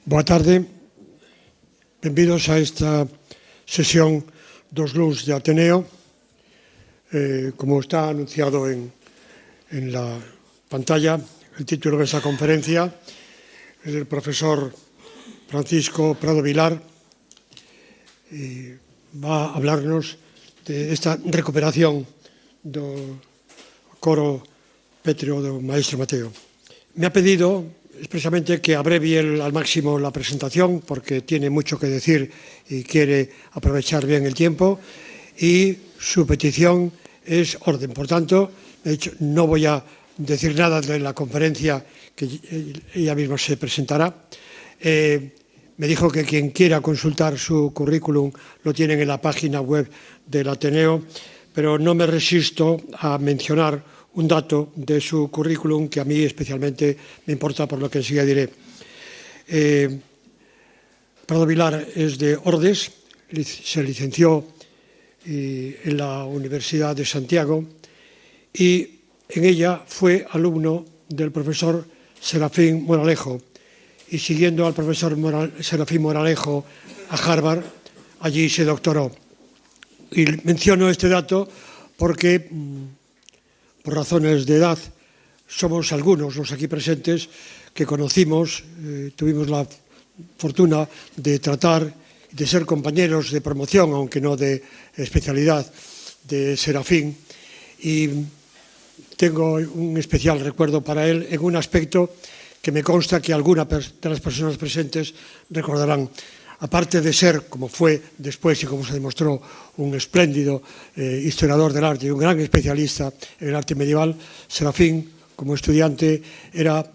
Boa tarde, benvidos a esta sesión dos luns de Ateneo. Como está anunciado en la pantalla, el título de esta conferencia es del profesor Francisco Prado Vilar y va a hablarnos de esta recuperación do coro pétreo do maestro Mateo. Me ha pedido expresamente que abrevie al máximo la presentación porque tiene mucho que decir y quiere aprovechar bien el tiempo, y su petición es orden. Por tanto, de hecho, no voy a decir nada de la conferencia, que ella misma se presentará. Me dijo que quien quiera consultar su currículum lo tienen en la página web del Ateneo, pero no me resisto a mencionar un dato de su currículum que a mí especialmente me importa, por lo que enseguida diré. Prado Vilar es de Ordes, se licenció en la Universidad de Santiago y en ella fue alumno del profesor Serafín Moralejo, y siguiendo al profesor Serafín Moralejo a Harvard, allí se doctoró. Y menciono este dato porque, por razones de edad, somos algunos los aquí presentes que conocimos, tuvimos la fortuna de tratar, de ser compañeros de promoción, aunque no de especialidad, de Serafín, y tengo un especial recuerdo para él en un aspecto que me consta que algunas de las personas presentes recordarán. Aparte de ser, como fue después y como se demostró, un espléndido historiador del arte y un gran especialista en el arte medieval, Serafín, como estudiante, era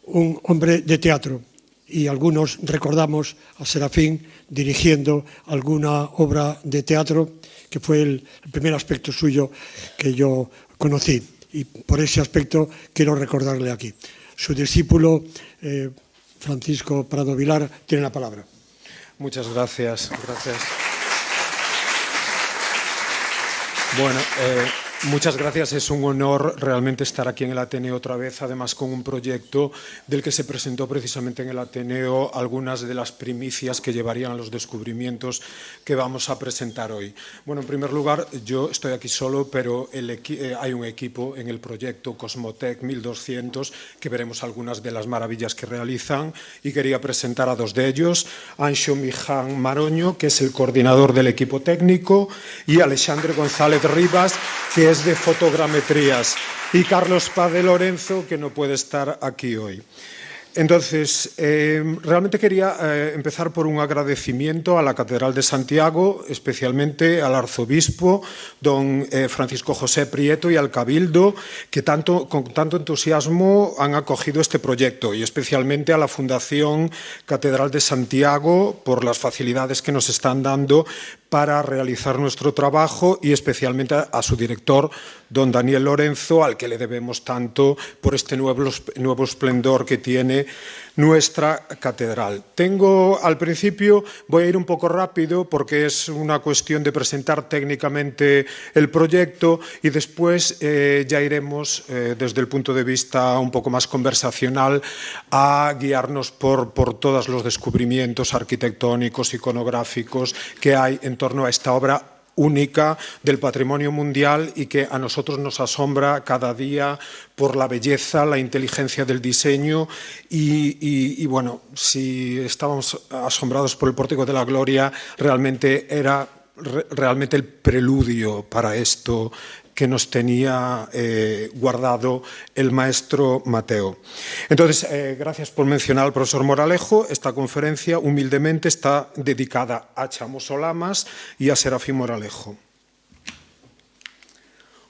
un hombre de teatro, y algunos recordamos a Serafín dirigiendo alguna obra de teatro, que fue el primer aspecto suyo que yo conocí, y por ese aspecto quiero recordarle aquí. Su discípulo, Francisco Prado Vilar, tiene la palabra. Muchas gracias. Bueno, muchas gracias. Es un honor realmente estar aquí en el Ateneo otra vez, además con un proyecto del que se presentó precisamente en el Ateneo algunas de las primicias que llevarían a los descubrimientos que vamos a presentar hoy. Bueno, en primer lugar, yo estoy aquí solo, pero hay un equipo en el proyecto Cosmotec 1200 que veremos algunas de las maravillas que realizan, y quería presentar a dos de ellos: Anxo Miján Maroño, que es el coordinador del equipo técnico, y Alexandre González Rivas, que es de fotogrametrías, y Carlos Paz de Lorenzo, que no puede estar aquí hoy. Entonces, realmente quería empezar por un agradecimiento a la Catedral de Santiago, especialmente al arzobispo, don Francisco José Prieto, y al Cabildo, que con tanto entusiasmo han acogido este proyecto, y especialmente a la Fundación Catedral de Santiago por las facilidades que nos están dando para realizar nuestro trabajo, y especialmente a su director, don Daniel Lorenzo, al que le debemos tanto por este nuevo esplendor que tiene nuestra catedral. Al principio voy a ir un poco rápido porque es una cuestión de presentar técnicamente el proyecto, y después ya iremos desde el punto de vista un poco más conversacional a guiarnos por todos los descubrimientos arquitectónicos, iconográficos que hay en torno a esta obra única del patrimonio mundial, y que a nosotros nos asombra cada día por la belleza, la inteligencia del diseño, y bueno, si estábamos asombrados por el Pórtico de la Gloria, realmente era el preludio para esto que nos tenía guardado el maestro Mateo. Entonces, gracias por mencionar al profesor Moralejo. Esta conferencia, humildemente, está dedicada a Chamo Solamas y a Serafín Moralejo.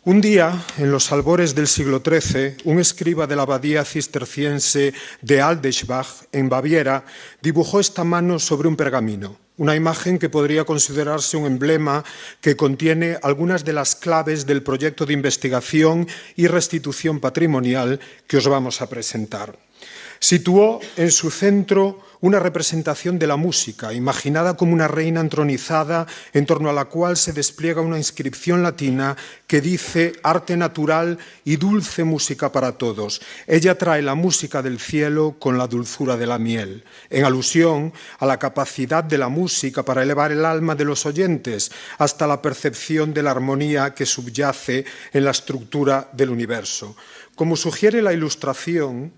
Un día, en los albores del siglo XIII, un escriba de la abadía cisterciense de Aldersbach, en Baviera, dibujó esta mano sobre un pergamino, una imagen que podría considerarse un emblema que contiene algunas de las claves del proyecto de investigación y restitución patrimonial que os vamos a presentar. Situó en su centro una representación de la música, imaginada como una reina entronizada en torno a la cual se despliega una inscripción latina que dice arte natural y dulce música para todos. Ella trae la música del cielo con la dulzura de la miel, en alusión a la capacidad de la música para elevar el alma de los oyentes hasta la percepción de la armonía que subyace en la estructura del universo. Como sugiere la ilustración,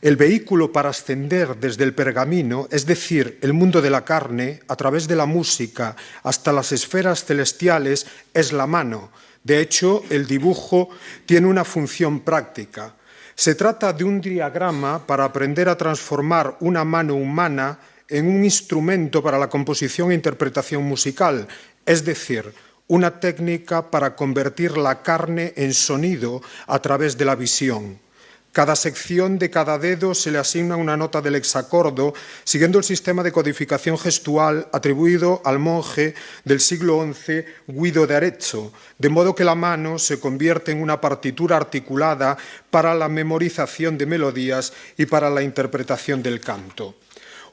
el vehículo para ascender desde el pergamino, es decir, el mundo de la carne, a través de la música hasta las esferas celestiales, es la mano. De hecho, el dibujo tiene una función práctica. Se trata de un diagrama para aprender a transformar una mano humana en un instrumento para la composición e interpretación musical, es decir, una técnica para convertir la carne en sonido a través de la visión. Cada sección de cada dedo se le asigna una nota del hexacordo, siguiendo el sistema de codificación gestual atribuido al monje del siglo XI Guido de Arezzo, de modo que la mano se convierte en una partitura articulada para la memorización de melodías y para la interpretación del canto.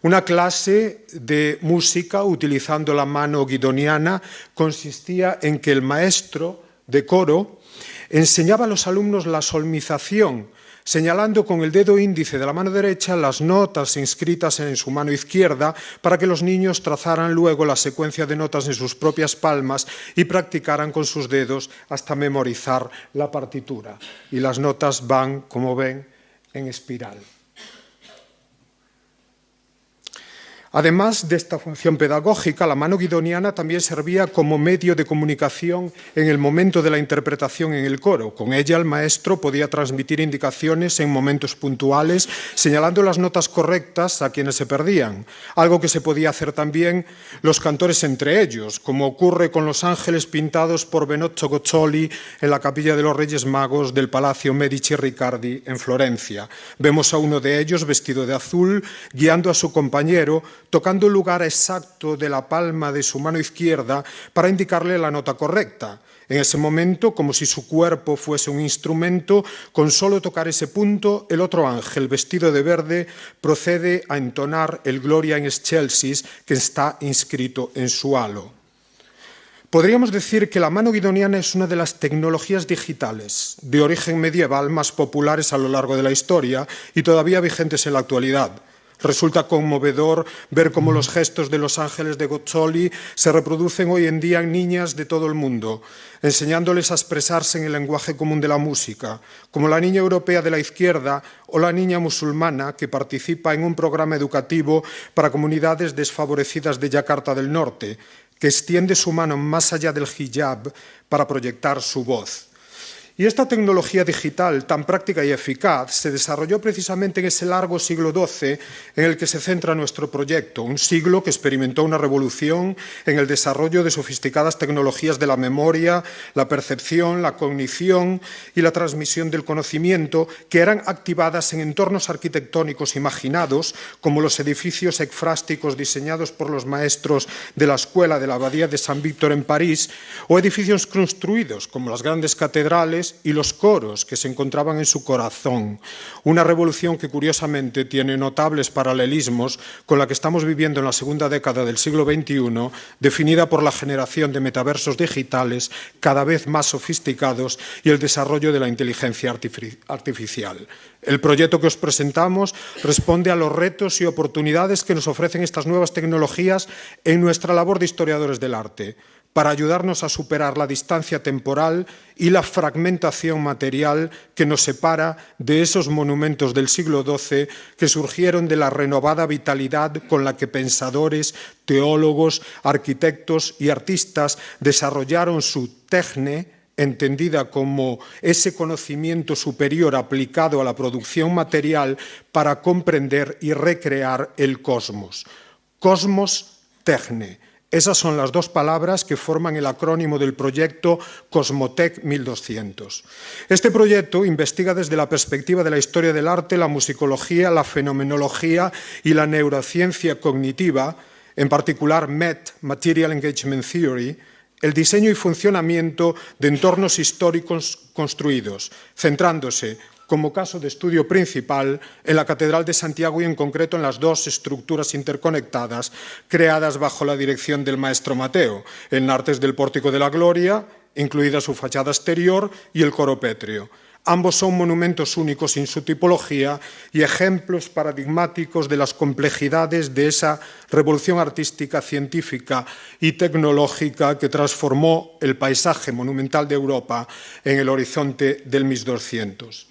Una clase de música utilizando la mano guidoniana consistía en que el maestro de coro enseñaba a los alumnos la solmización, señalando con el dedo índice de la mano derecha las notas inscritas en su mano izquierda para que los niños trazaran luego la secuencia de notas en sus propias palmas y practicaran con sus dedos hasta memorizar la partitura. Y las notas van, como ven, en espiral. Además de esta función pedagógica, la mano guidoniana también servía como medio de comunicación en el momento de la interpretación en el coro. Con ella el maestro podía transmitir indicaciones en momentos puntuales, señalando las notas correctas a quienes se perdían, algo que se podía hacer también los cantores entre ellos, como ocurre con los ángeles pintados por Benozzo Gozzoli en la Capilla de los Reyes Magos del Palacio Medici Riccardi en Florencia. Vemos a uno de ellos vestido de azul, guiando a su compañero, tocando el lugar exacto de la palma de su mano izquierda para indicarle la nota correcta. En ese momento, como si su cuerpo fuese un instrumento, con solo tocar ese punto, el otro ángel, vestido de verde, procede a entonar el Gloria in Excelsis que está inscrito en su halo. Podríamos decir que la mano guidoniana es una de las tecnologías digitales de origen medieval más populares a lo largo de la historia y todavía vigentes en la actualidad. Resulta conmovedor ver cómo los gestos de los ángeles de Gozzoli se reproducen hoy en día en niñas de todo el mundo, enseñándoles a expresarse en el lenguaje común de la música, como la niña europea de la izquierda o la niña musulmana que participa en un programa educativo para comunidades desfavorecidas de Yakarta del Norte, que extiende su mano más allá del hijab para proyectar su voz. Y esta tecnología digital tan práctica y eficaz se desarrolló precisamente en ese largo siglo XII en el que se centra nuestro proyecto, un siglo que experimentó una revolución en el desarrollo de sofisticadas tecnologías de la memoria, la percepción, la cognición y la transmisión del conocimiento que eran activadas en entornos arquitectónicos imaginados como los edificios ecfrásticos diseñados por los maestros de la escuela de la Abadía de San Víctor en París o edificios construidos como las grandes catedrales y los coros que se encontraban en su corazón. Una revolución que curiosamente tiene notables paralelismos con la que estamos viviendo en la segunda década del siglo XXI, definida por la generación de metaversos digitales cada vez más sofisticados y el desarrollo de la inteligencia artificial. El proyecto que os presentamos responde a los retos y oportunidades que nos ofrecen estas nuevas tecnologías en nuestra labor de historiadores del arte, para ayudarnos a superar la distancia temporal y la fragmentación material que nos separa de esos monumentos del siglo XII que surgieron de la renovada vitalidad con la que pensadores, teólogos, arquitectos y artistas desarrollaron su techne, entendida como ese conocimiento superior aplicado a la producción material para comprender y recrear el cosmos. Cosmos, techne. Esas son las dos palabras que forman el acrónimo del proyecto Cosmotec 1200. Este proyecto investiga desde la perspectiva de la historia del arte, la musicología, la fenomenología y la neurociencia cognitiva, en particular MET, Material Engagement Theory, el diseño y funcionamiento de entornos históricos construidos, centrándose como caso de estudio principal en la Catedral de Santiago y en concreto en las dos estructuras interconectadas creadas bajo la dirección del maestro Mateo, el Nartes del Pórtico de la Gloria, incluida su fachada exterior, y el coro pétreo. Ambos son monumentos únicos en su tipología y ejemplos paradigmáticos de las complejidades de esa revolución artística, científica y tecnológica que transformó el paisaje monumental de Europa en el horizonte del 1200.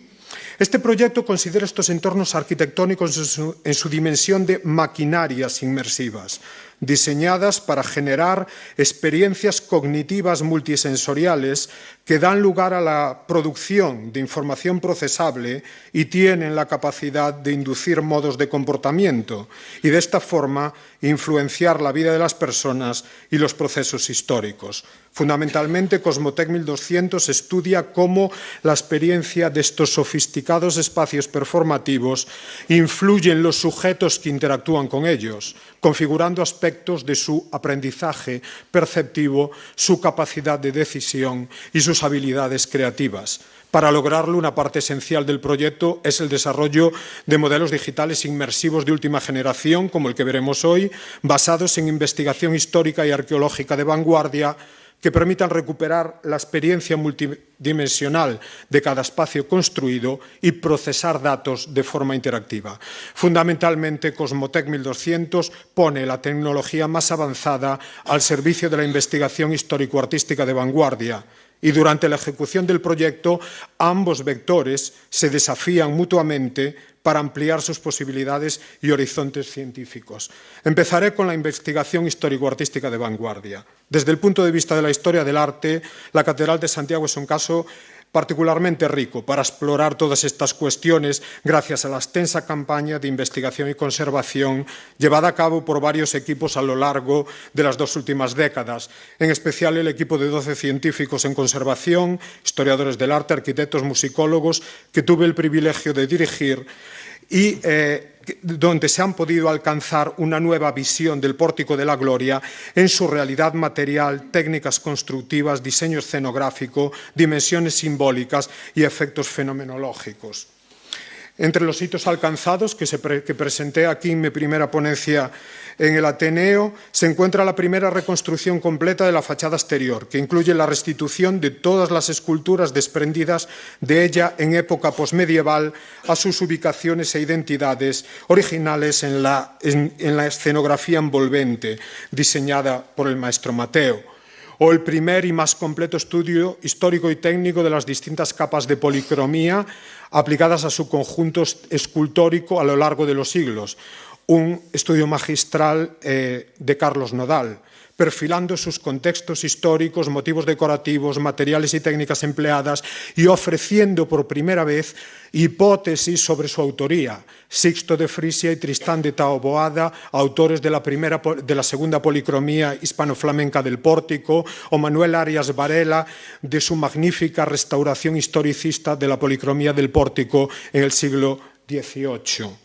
Este proyecto considera estos entornos arquitectónicos en su dimensión de maquinarias inmersivas, diseñadas para generar experiencias cognitivas multisensoriales que dan lugar a la producción de información procesable y tienen la capacidad de inducir modos de comportamiento y de esta forma influenciar la vida de las personas y los procesos históricos. Fundamentalmente, Cosmotec 1200 estudia cómo la experiencia de estos sofisticados espacios performativos influye en los sujetos que interactúan con ellos, configurando aspectos de su aprendizaje perceptivo, su capacidad de decisión y sus habilidades creativas. Para lograrlo, una parte esencial del proyecto es el desarrollo de modelos digitales inmersivos de última generación, como el que veremos hoy, basados en investigación histórica y arqueológica de vanguardia, que permitan recuperar la experiencia multidimensional de cada espacio construido y procesar datos de forma interactiva. Fundamentalmente, Cosmotec 1200 pone la tecnología más avanzada al servicio de la investigación histórico-artística de vanguardia, y durante la ejecución del proyecto ambos vectores se desafían mutuamente para ampliar sus posibilidades y horizontes científicos. Empezaré con la investigación histórico-artística de vanguardia. Desde el punto de vista de la historia del arte, la Catedral de Santiago es un caso particularmente rico para explorar todas estas cuestiones gracias a la extensa campaña de investigación y conservación llevada a cabo por varios equipos a lo largo de las 2 últimas décadas, en especial el equipo de 12 científicos en conservación, historiadores del arte, arquitectos, musicólogos, que tuve el privilegio de dirigir y donde se han podido alcanzar una nueva visión del Pórtico de la Gloria en su realidad material, técnicas constructivas, diseño escenográfico, dimensiones simbólicas y efectos fenomenológicos. Entre los hitos alcanzados que presenté aquí en mi primera ponencia en el Ateneo, se encuentra la primera reconstrucción completa de la fachada exterior, que incluye la restitución de todas las esculturas desprendidas de ella en época posmedieval a sus ubicaciones e identidades originales en la escenografía envolvente diseñada por el maestro Mateo, o el primer y más completo estudio histórico y técnico de las distintas capas de policromía aplicadas a su conjunto escultórico a lo largo de los siglos, un estudio magistral de Carlos Nodal, perfilando sus contextos históricos, motivos decorativos, materiales y técnicas empleadas y ofreciendo por primera vez hipótesis sobre su autoría. Sixto de Frisia y Tristán de Taboada, autores de la segunda policromía hispano-flamenca del Pórtico, o Manuel Arias Varela, de su magnífica restauración historicista de la policromía del Pórtico en el siglo XVIII.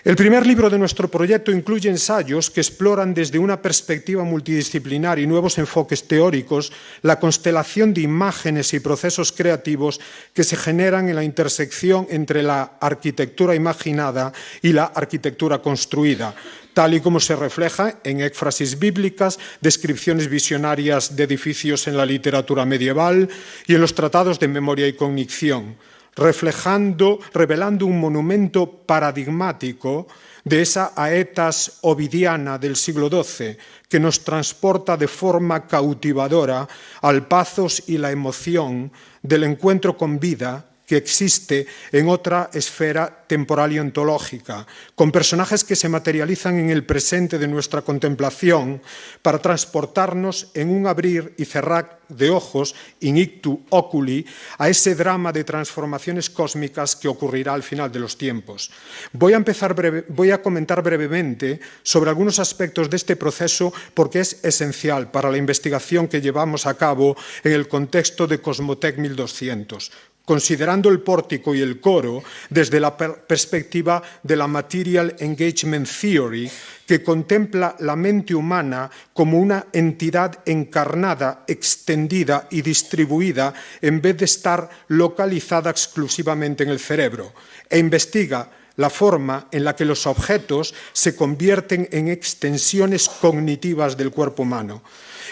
El primer libro de nuestro proyecto incluye ensayos que exploran desde una perspectiva multidisciplinar y nuevos enfoques teóricos la constelación de imágenes y procesos creativos que se generan en la intersección entre la arquitectura imaginada y la arquitectura construida, tal y como se refleja en éfrasis bíblicas, descripciones visionarias de edificios en la literatura medieval y en los tratados de memoria y cognición, revelando un monumento paradigmático de esa aetas ovidiana del siglo XII que nos transporta de forma cautivadora al pathos y la emoción del encuentro con vida que existe en otra esfera temporal y ontológica, con personajes que se materializan en el presente de nuestra contemplación para transportarnos en un abrir y cerrar de ojos, in ictu oculi, a ese drama de transformaciones cósmicas que ocurrirá al final de los tiempos. Voy a comentar brevemente sobre algunos aspectos de este proceso porque es esencial para la investigación que llevamos a cabo en el contexto de Cosmotec 1200. considerando el pórtico y el coro desde la perspectiva de la Material Engagement Theory, que contempla la mente humana como una entidad encarnada, extendida y distribuida en vez de estar localizada exclusivamente en el cerebro, e investiga la forma en la que los objetos se convierten en extensiones cognitivas del cuerpo humano.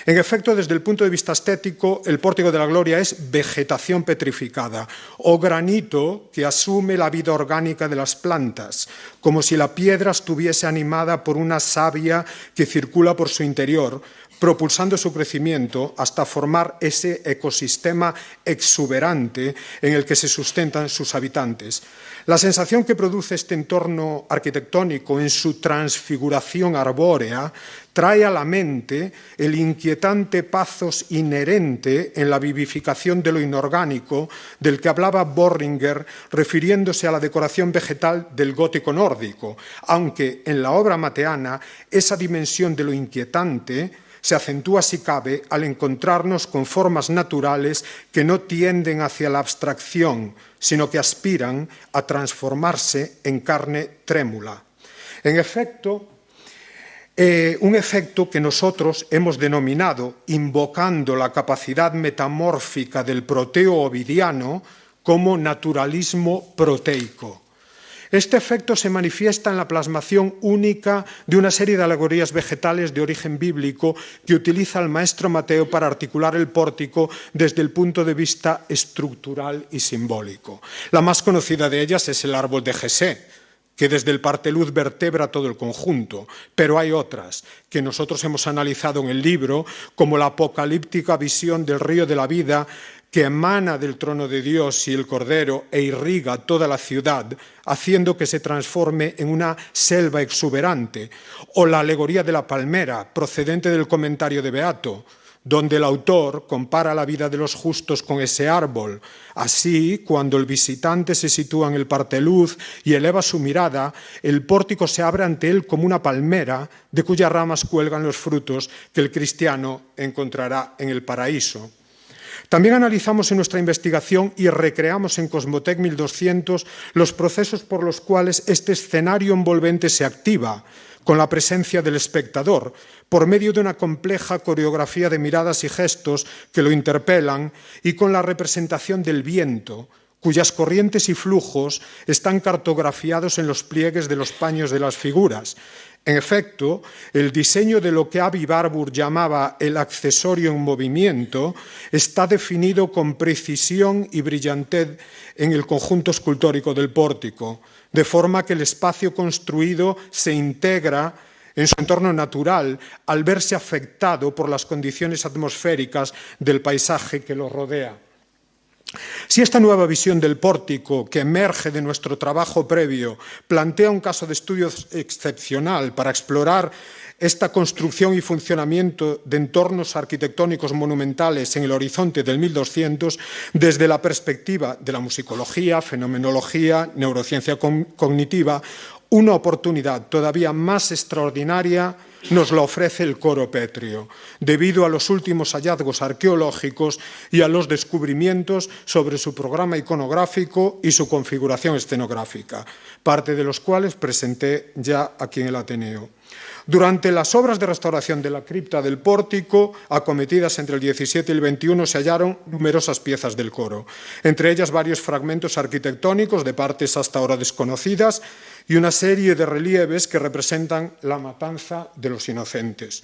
En efecto, desde el punto de vista estético, el Pórtico de la Gloria es vegetación petrificada o granito que asume la vida orgánica de las plantas, como si la piedra estuviese animada por una savia que circula por su interior, propulsando su crecimiento hasta formar ese ecosistema exuberante en el que se sustentan sus habitantes. La sensación que produce este entorno arquitectónico en su transfiguración arbórea trae a la mente el inquietante pathos inherente en la vivificación de lo inorgánico del que hablaba Boehringer refiriéndose a la decoración vegetal del gótico nórdico, aunque en la obra mateana esa dimensión de lo inquietante se acentúa, si cabe, al encontrarnos con formas naturales que no tienden hacia la abstracción, sino que aspiran a transformarse en carne trémula. En efecto, un efecto que nosotros hemos denominado, invocando la capacidad metamórfica del proteo ovidiano, como naturalismo proteico. Este efecto se manifiesta en la plasmación única de una serie de alegorías vegetales de origen bíblico que utiliza el maestro Mateo para articular el pórtico desde el punto de vista estructural y simbólico. La más conocida de ellas es el árbol de Jesé, que desde el parteluz vertebra todo el conjunto, pero hay otras que nosotros hemos analizado en el libro, como la apocalíptica visión del río de la vida que emana del trono de Dios y el Cordero e irriga toda la ciudad, haciendo que se transforme en una selva exuberante, o la alegoría de la palmera, procedente del comentario de Beato, donde el autor compara la vida de los justos con ese árbol. Así, cuando el visitante se sitúa en el parteluz y eleva su mirada, el pórtico se abre ante él como una palmera, de cuyas ramas cuelgan los frutos que el cristiano encontrará en el paraíso. También analizamos en nuestra investigación y recreamos en Cosmotec 1200 los procesos por los cuales este escenario envolvente se activa, con la presencia del espectador, por medio de una compleja coreografía de miradas y gestos que lo interpelan y con la representación del viento, cuyas corrientes y flujos están cartografiados en los pliegues de los paños de las figuras. En efecto, el diseño de lo que Avi Warburg llamaba el accesorio en movimiento está definido con precisión y brillantez en el conjunto escultórico del pórtico, de forma que el espacio construido se integra en su entorno natural al verse afectado por las condiciones atmosféricas del paisaje que lo rodea. Si esta nueva visión del pórtico, que emerge de nuestro trabajo previo, plantea un caso de estudio excepcional para explorar esta construcción y funcionamiento de entornos arquitectónicos monumentales en el horizonte del 1200 desde la perspectiva de la musicología, fenomenología, neurociencia cognitiva, una oportunidad todavía más extraordinaria nos la ofrece el coro pétreo, debido a los últimos hallazgos arqueológicos y a los descubrimientos sobre su programa iconográfico y su configuración escenográfica, parte de los cuales presenté ya aquí en el Ateneo. Durante las obras de restauración de la cripta del pórtico, acometidas entre el 17 y el 21, se hallaron numerosas piezas del coro, entre ellas varios fragmentos arquitectónicos de partes hasta ahora desconocidas y una serie de relieves que representan la matanza de los inocentes.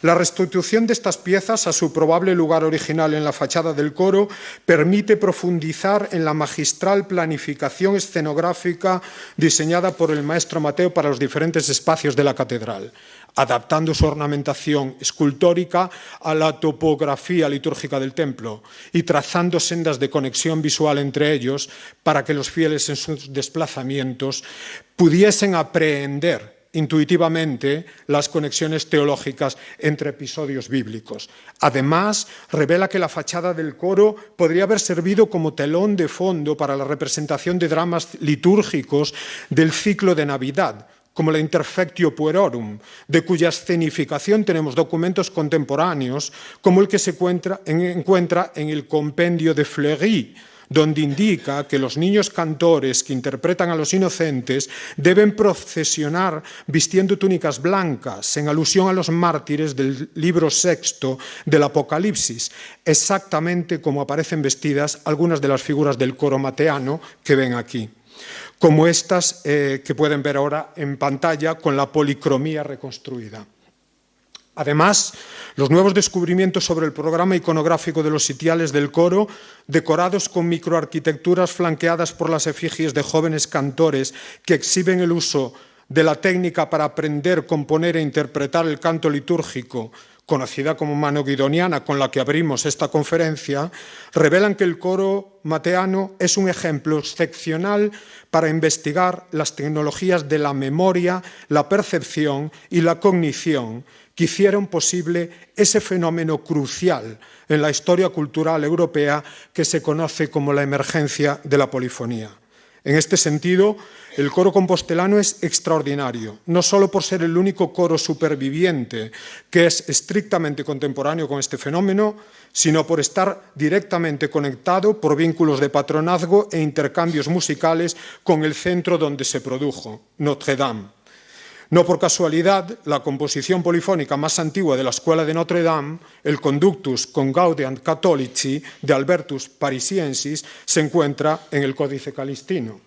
La restitución de estas piezas a su probable lugar original en la fachada del coro permite profundizar en la magistral planificación escenográfica diseñada por el maestro Mateo para los diferentes espacios de la catedral, adaptando su ornamentación escultórica a la topografía litúrgica del templo y trazando sendas de conexión visual entre ellos para que los fieles en sus desplazamientos pudiesen aprehender intuitivamente las conexiones teológicas entre episodios bíblicos. Además, revela que la fachada del coro podría haber servido como telón de fondo para la representación de dramas litúrgicos del ciclo de Navidad, como la Interfectio Puerorum, de cuya escenificación tenemos documentos contemporáneos, como el que se encuentra en el compendio de Fleury, donde indica que los niños cantores que interpretan a los inocentes deben procesionar vistiendo túnicas blancas, en alusión a los mártires del libro sexto del Apocalipsis, exactamente como aparecen vestidas algunas de las figuras del coro mateano que ven aquí, como estas que pueden ver ahora en pantalla con la policromía reconstruida. Además, los nuevos descubrimientos sobre el programa iconográfico de los sitiales del coro, decorados con microarquitecturas flanqueadas por las efigies de jóvenes cantores que exhiben el uso de la técnica para aprender, componer e interpretar el canto litúrgico, conocida como mano guidoniana, con la que abrimos esta conferencia, revelan que el coro mateano es un ejemplo excepcional para investigar las tecnologías de la memoria, la percepción y la cognición que hicieron posible ese fenómeno crucial en la historia cultural europea que se conoce como la emergencia de la polifonía. En este sentido, el coro compostelano es extraordinario, no solo por ser el único coro superviviente que es estrictamente contemporáneo con este fenómeno, sino por estar directamente conectado por vínculos de patronazgo e intercambios musicales con el centro donde se produjo, Notre Dame. No por casualidad, la composición polifónica más antigua de la Escuela de Notre Dame, el Conductus con Gaudium Catholici de Albertus Parisiensis, se encuentra en el Códice Calistino.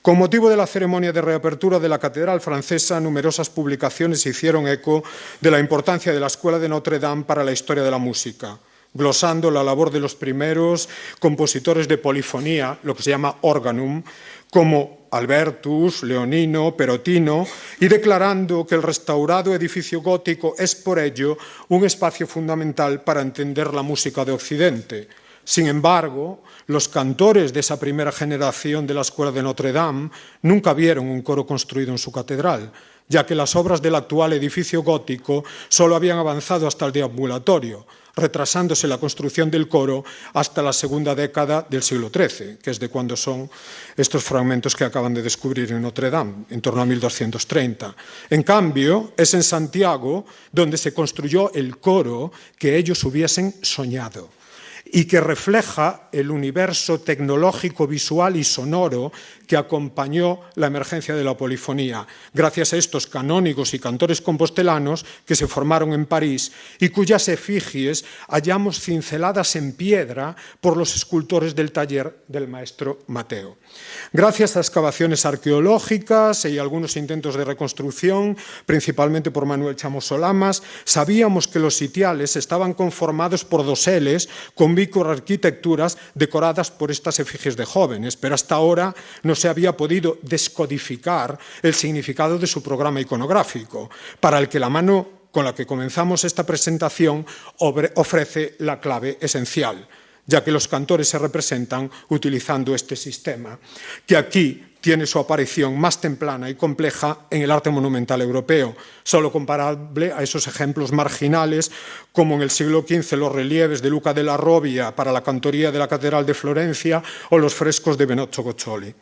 Con motivo de la ceremonia de reapertura de la Catedral francesa, numerosas publicaciones hicieron eco de la importancia de la Escuela de Notre Dame para la historia de la música, glosando la labor de los primeros compositores de polifonía, lo que se llama organum, como Albertus, Leonino, Perotino, y declarando que el restaurado edificio gótico es por ello un espacio fundamental para entender la música de Occidente. Sin embargo, los cantores de esa primera generación de la Escuela de Notre Dame nunca vieron un coro construido en su catedral, ya que las obras del actual edificio gótico solo habían avanzado hasta el deambulatorio, retrasándose la construcción del coro hasta la segunda década del siglo XIII, que es de cuando son estos fragmentos que acaban de descubrir en Notre Dame, en torno a 1230. En cambio, es en Santiago donde se construyó el coro que ellos hubiesen soñado y que refleja el universo tecnológico, visual y sonoro que acompañó la emergencia de la polifonía, gracias a estos canónigos y cantores compostelanos que se formaron en París y cuyas efigies hallamos cinceladas en piedra por los escultores del taller del maestro Mateo. Gracias a excavaciones arqueológicas y algunos intentos de reconstrucción, principalmente por Manuel Chamosolamas, sabíamos que los sitiales estaban conformados por doseles con microarquitecturas decoradas por estas efigies de jóvenes, pero hasta ahora no se había podido descodificar el significado de su programa iconográfico, para el que la mano con la que comenzamos esta presentación ofrece la clave esencial, ya que los cantores se representan utilizando este sistema, que aquí tiene su aparición más temprana y compleja en el arte monumental europeo, solo comparable a esos ejemplos marginales como en el siglo XV los relieves de Luca della Robbia para la cantoría de la Catedral de Florencia o los frescos de Benozzo Gozzoli.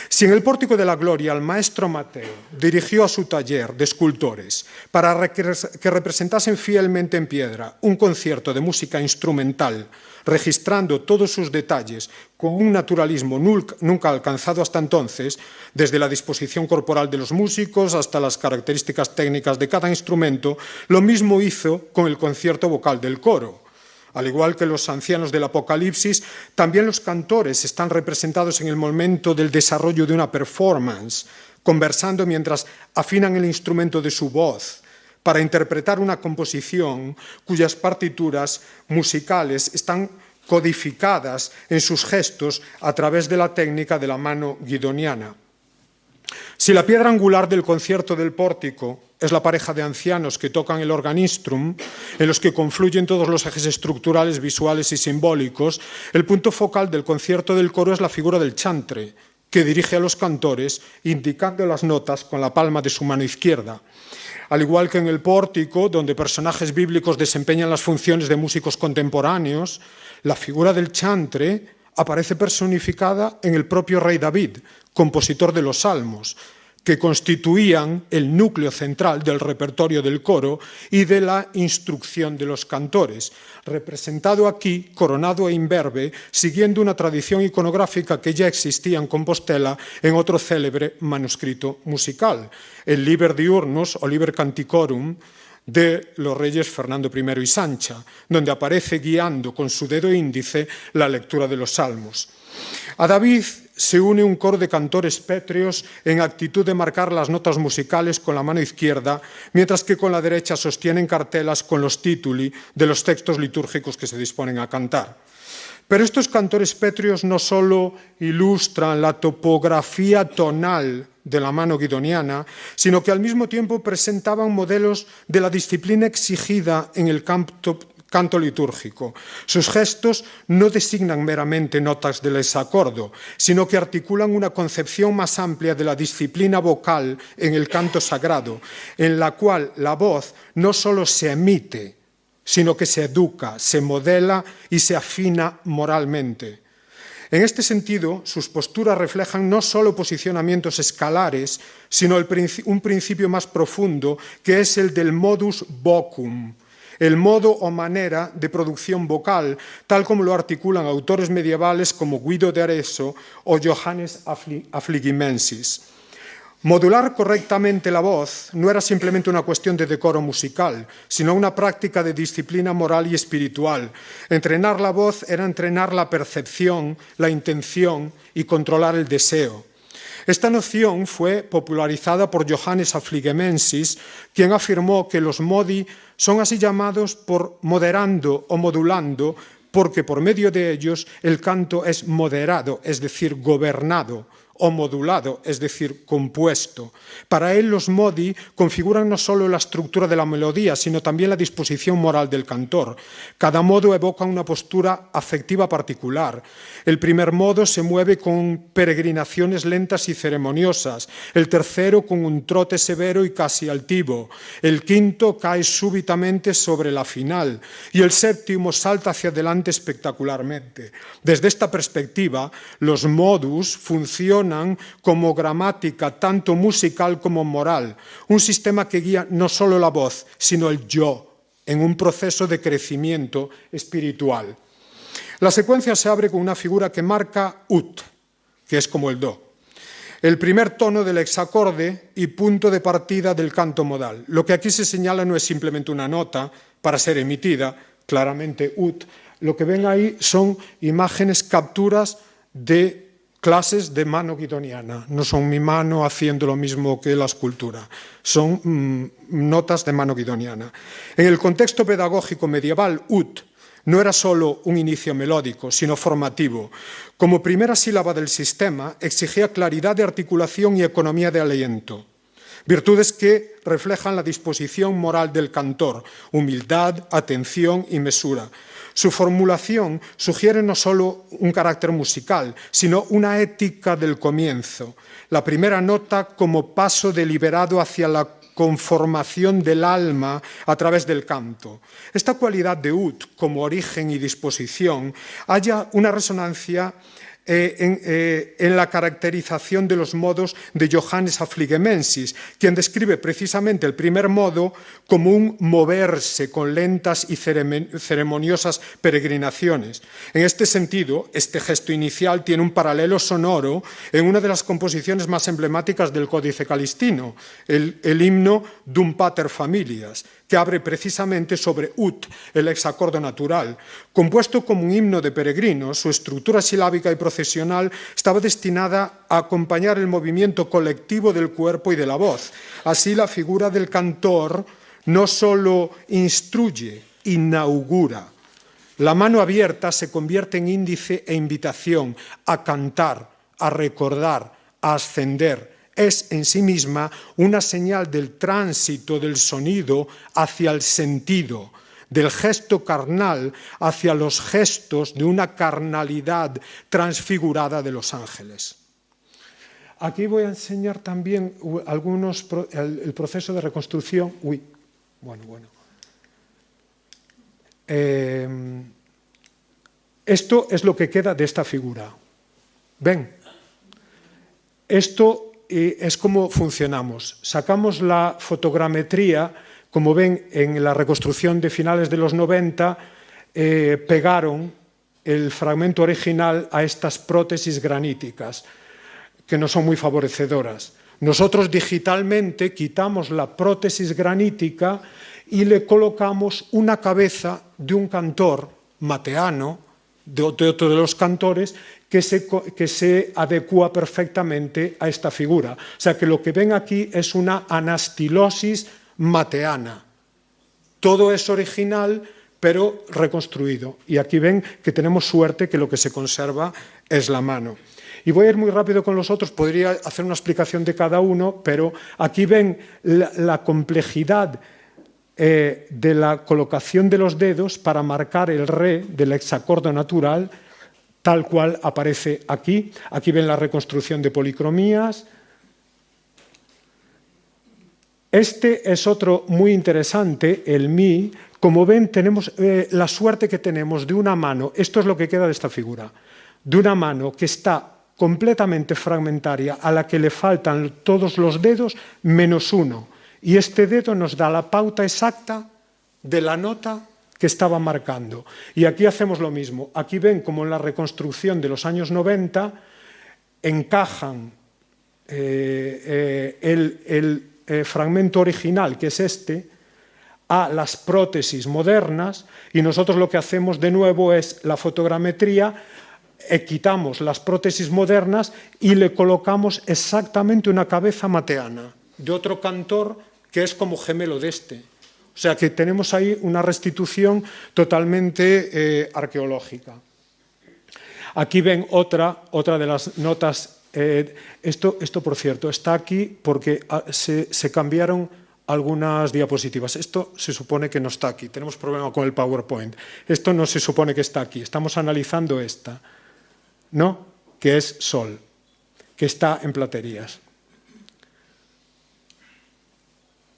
Si en el Pórtico de la Gloria el maestro Mateo dirigió a su taller de escultores para que representasen fielmente en piedra un concierto de música instrumental, registrando todos sus detalles con un naturalismo nunca alcanzado hasta entonces, desde la disposición corporal de los músicos hasta las características técnicas de cada instrumento, lo mismo hizo con el concierto vocal del coro. Al igual que los ancianos del Apocalipsis, también los cantores están representados en el momento del desarrollo de una performance, conversando mientras afinan el instrumento de su voz, para interpretar una composición cuyas partituras musicales están codificadas en sus gestos a través de la técnica de la mano guidoniana. Si la piedra angular del concierto del pórtico es la pareja de ancianos que tocan el organistrum, en los que confluyen todos los ejes estructurales, visuales y simbólicos, el punto focal del concierto del coro es la figura del chantre, que dirige a los cantores, indicando las notas con la palma de su mano izquierda. Al igual que en el pórtico, donde personajes bíblicos desempeñan las funciones de músicos contemporáneos, la figura del chantre aparece personificada en el propio rey David, compositor de los Salmos, que constituían el núcleo central del repertorio del coro y de la instrucción de los cantores, representado aquí, coronado e imberbe, siguiendo una tradición iconográfica que ya existía en Compostela en otro célebre manuscrito musical, el Liber Diurnus o Liber Canticorum de los reyes Fernando I y Sancha, donde aparece guiando con su dedo índice la lectura de los salmos. A David se une un coro de cantores pétreos en actitud de marcar las notas musicales con la mano izquierda, mientras que con la derecha sostienen cartelas con los tituli de los textos litúrgicos que se disponen a cantar. Pero estos cantores pétreos no solo ilustran la topografía tonal de la mano guidoniana, sino que al mismo tiempo presentaban modelos de la disciplina exigida en el canto litúrgico. Sus gestos no designan meramente notas del hexacordo, sino que articulan una concepción más amplia de la disciplina vocal en el canto sagrado, en la cual la voz no solo se emite, sino que se educa, se modela y se afina moralmente. En este sentido, sus posturas reflejan no solo posicionamientos escalares, sino un principio más profundo, que es el del modus vocum, el modo o manera de producción vocal, tal como lo articulan autores medievales como Guido de Arezzo o Johannes Affligimensis. Modular correctamente la voz no era simplemente una cuestión de decoro musical, sino una práctica de disciplina moral y espiritual. Entrenar la voz era entrenar la percepción, la intención y controlar el deseo. Esta noción fue popularizada por Johannes Affligimensis, quien afirmó que los modi son así llamados por moderando o modulando, porque por medio de ellos el canto es moderado, es decir, gobernado, o modulado, es decir, compuesto. Para él los modi configuran no solo la estructura de la melodía, sino también la disposición moral del cantor. Cada modo evoca una postura afectiva particular. El primer modo se mueve con peregrinaciones lentas y ceremoniosas, el tercero con un trote severo y casi altivo, el quinto cae súbitamente sobre la final y el séptimo salta hacia adelante espectacularmente. Desde esta perspectiva, los modus funcionan como gramática tanto musical como moral, un sistema que guía no solo la voz, sino el yo, en un proceso de crecimiento espiritual. La secuencia se abre con una figura que marca ut, que es como el do, el primer tono del hexacorde y punto de partida del canto modal. Lo que aquí se señala no es simplemente una nota para ser emitida, claramente ut. Lo que ven ahí son imágenes, capturas de clases de mano guidoniana. No son mi mano haciendo lo mismo que la escultura, son notas de mano guidoniana. En el contexto pedagógico medieval, ut no era solo un inicio melódico, sino formativo. Como primera sílaba del sistema, exigía claridad de articulación y economía de aliento, virtudes que reflejan la disposición moral del cantor, humildad, atención y mesura. Su formulación sugiere no solo un carácter musical, sino una ética del comienzo. La primera nota como paso deliberado hacia la conformación del alma a través del canto. Esta cualidad de ut como origen y disposición halla una resonancia en la caracterización de los modos de Johannes Affligimensis, quien describe precisamente el primer modo como un moverse con lentas y ceremoniosas peregrinaciones. En este sentido, este gesto inicial tiene un paralelo sonoro en una de las composiciones más emblemáticas del Códice Calistino, el himno Dum Pater Familias, que abre precisamente sobre ut, el hexacordo natural. Compuesto como un himno de peregrinos, su estructura silábica y procesional estaba destinada a acompañar el movimiento colectivo del cuerpo y de la voz. Así, la figura del cantor no solo instruye, inaugura. La mano abierta se convierte en índice e invitación a cantar, a recordar, a ascender. Es en sí misma una señal del tránsito del sonido hacia el sentido, del gesto carnal hacia los gestos de una carnalidad transfigurada de los ángeles. Aquí voy a enseñar también el proceso de reconstrucción. Esto es lo que queda de esta figura. ¿Ven? Esto es como funcionamos. Sacamos la fotogrametría, como ven en la reconstrucción de finales de los 90, pegaron el fragmento original a estas prótesis graníticas, que no son muy favorecedoras. Nosotros digitalmente quitamos la prótesis granítica y le colocamos una cabeza de un cantor mateano, de otro de los cantores, que se adecua perfectamente a esta figura. O sea que lo que ven aquí es una anastilosis mateana. Todo es original, pero reconstruido. Y aquí ven que tenemos suerte, que lo que se conserva es la mano. Y voy a ir muy rápido con los otros, podría hacer una explicación de cada uno, pero aquí ven la complejidad de la colocación de los dedos para marcar el re del hexacordo natural, tal cual aparece aquí. Aquí ven la reconstrucción de policromías. Este es otro muy interesante, el Mi. Como ven, tenemos la suerte que tenemos de una mano, esto es lo que queda de esta figura, de una mano que está completamente fragmentaria, a la que le faltan todos los dedos menos uno. Y este dedo nos da la pauta exacta de la nota que estaba marcando. Y aquí hacemos lo mismo. Aquí ven como en la reconstrucción de los años 90 encajan el fragmento original, que es este, a las prótesis modernas, y nosotros lo que hacemos de nuevo es la fotogrametría, quitamos las prótesis modernas y le colocamos exactamente una cabeza mateana de otro cantor que es como gemelo de este. O sea que tenemos ahí una restitución totalmente arqueológica. Aquí ven otra de las notas. Esto, por cierto, está aquí porque se cambiaron algunas diapositivas. Esto se supone que no está aquí. Tenemos problema con el PowerPoint. Esto no se supone que está aquí. Estamos analizando esta, ¿no? Que es Sol, que está en platerías.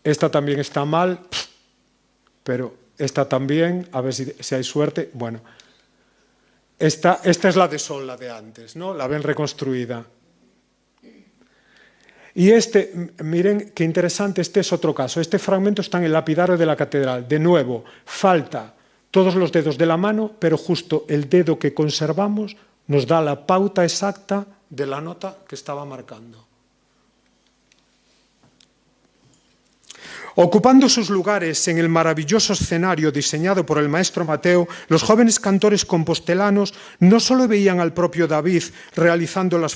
Esta también está mal, pero esta también, a ver si hay suerte. Bueno, esta es la de Sol, la de antes, ¿no? La ven reconstruida. Y miren qué interesante, este es otro caso. Este fragmento está en el lapidario de la catedral. De nuevo, falta todos los dedos de la mano, pero justo el dedo que conservamos nos da la pauta exacta de la nota que estaba marcando. Ocupando sus lugares en el maravilloso escenario diseñado por el maestro Mateo, los jóvenes cantores compostelanos no solo veían al propio David realizando las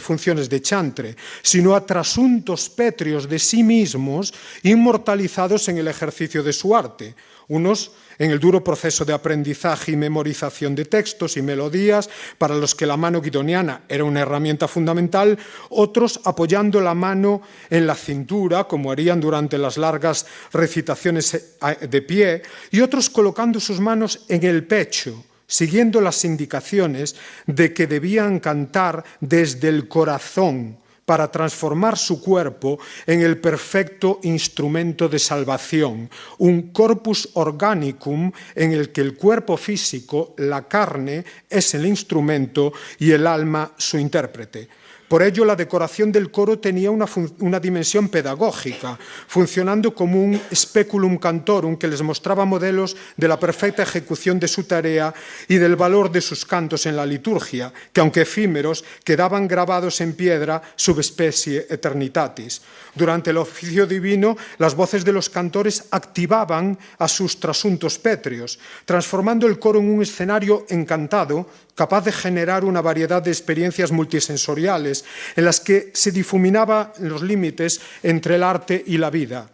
funciones de chantre, sino a trasuntos pétreos de sí mismos inmortalizados en el ejercicio de su arte, unos en el duro proceso de aprendizaje y memorización de textos y melodías para los que la mano guidoniana era una herramienta fundamental, otros apoyando la mano en la cintura, como harían durante las largas recitaciones de pie, y otros colocando sus manos en el pecho, siguiendo las indicaciones de que debían cantar desde el corazón, para transformar su cuerpo en el perfecto instrumento de salvación, un corpus organicum en el que el cuerpo físico, la carne, es el instrumento y el alma su intérprete. Por ello, la decoración del coro tenía una dimensión pedagógica, funcionando como un speculum cantorum que les mostraba modelos de la perfecta ejecución de su tarea y del valor de sus cantos en la liturgia, que aunque efímeros, quedaban grabados en piedra sub specie eternitatis. Durante el oficio divino, las voces de los cantores activaban a sus trasuntos pétreos, transformando el coro en un escenario encantado, capaz de generar una variedad de experiencias multisensoriales en las que se difuminaban los límites entre el arte y la vida.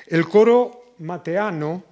El coro mateano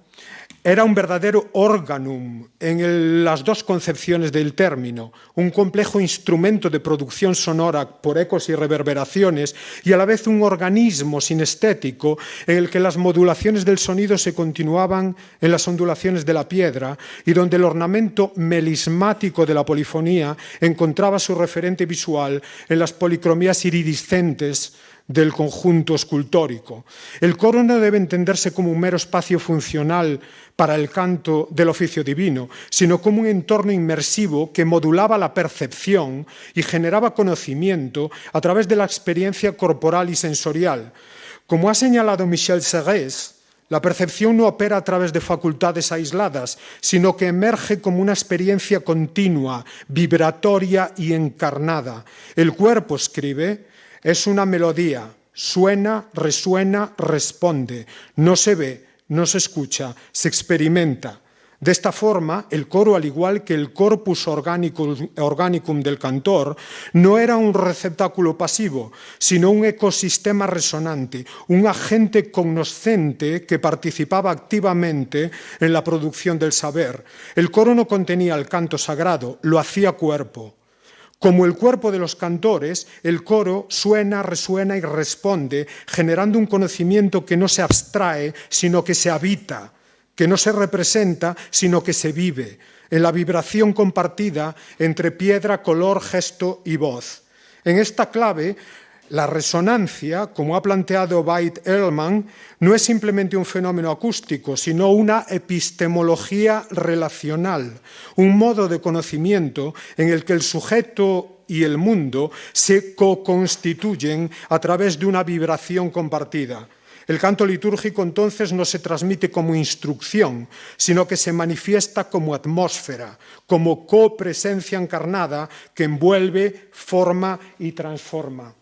era un verdadero organum en las dos concepciones del término, un complejo instrumento de producción sonora por ecos y reverberaciones y a la vez un organismo sinestético en el que las modulaciones del sonido se continuaban en las ondulaciones de la piedra y donde el ornamento melismático de la polifonía encontraba su referente visual en las policromías iridiscentes del conjunto escultórico. El coro no debe entenderse como un mero espacio funcional para el canto del oficio divino, sino como un entorno inmersivo que modulaba la percepción y generaba conocimiento a través de la experiencia corporal y sensorial. Como ha señalado Michel Serres, la percepción no opera a través de facultades aisladas, sino que emerge como una experiencia continua, vibratoria y encarnada. El cuerpo, escribe, es una melodía, suena, resuena, responde, no se ve, no se escucha, se experimenta. De esta forma, el coro, al igual que el corpus organicum del cantor, no era un receptáculo pasivo, sino un ecosistema resonante, un agente cognoscente que participaba activamente en la producción del saber. El coro no contenía el canto sagrado, lo hacía cuerpo. Como el cuerpo de los cantores, el coro suena, resuena y responde, generando un conocimiento que no se abstrae, sino que se habita, que no se representa, sino que se vive, en la vibración compartida entre piedra, color, gesto y voz. En esta clave, la resonancia, como ha planteado Veit-Erlmann, no es simplemente un fenómeno acústico, sino una epistemología relacional, un modo de conocimiento en el que el sujeto y el mundo se co-constituyen a través de una vibración compartida. El canto litúrgico entonces no se transmite como instrucción, sino que se manifiesta como atmósfera, como copresencia encarnada que envuelve, forma y transforma.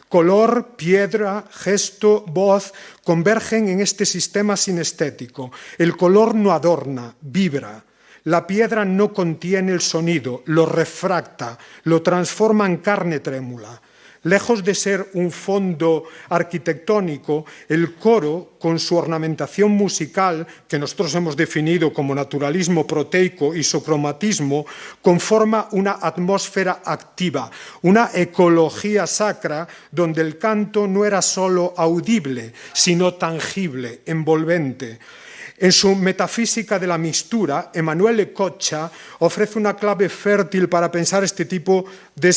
Color, piedra, gesto, voz convergen en este sistema sinestético. El color no adorna, vibra. La piedra no contiene el sonido, lo refracta, lo transforma en carne trémula. Lejos de ser un fondo arquitectónico, el coro, con su ornamentación musical, que nosotros hemos definido como naturalismo proteico y isocromatismo, conforma una atmósfera activa, una ecología sacra donde el canto no era solo audible, sino tangible, envolvente. En su Metafísica de la Mistura, Emanuele Coccia ofrece una clave fértil para pensar este tipo de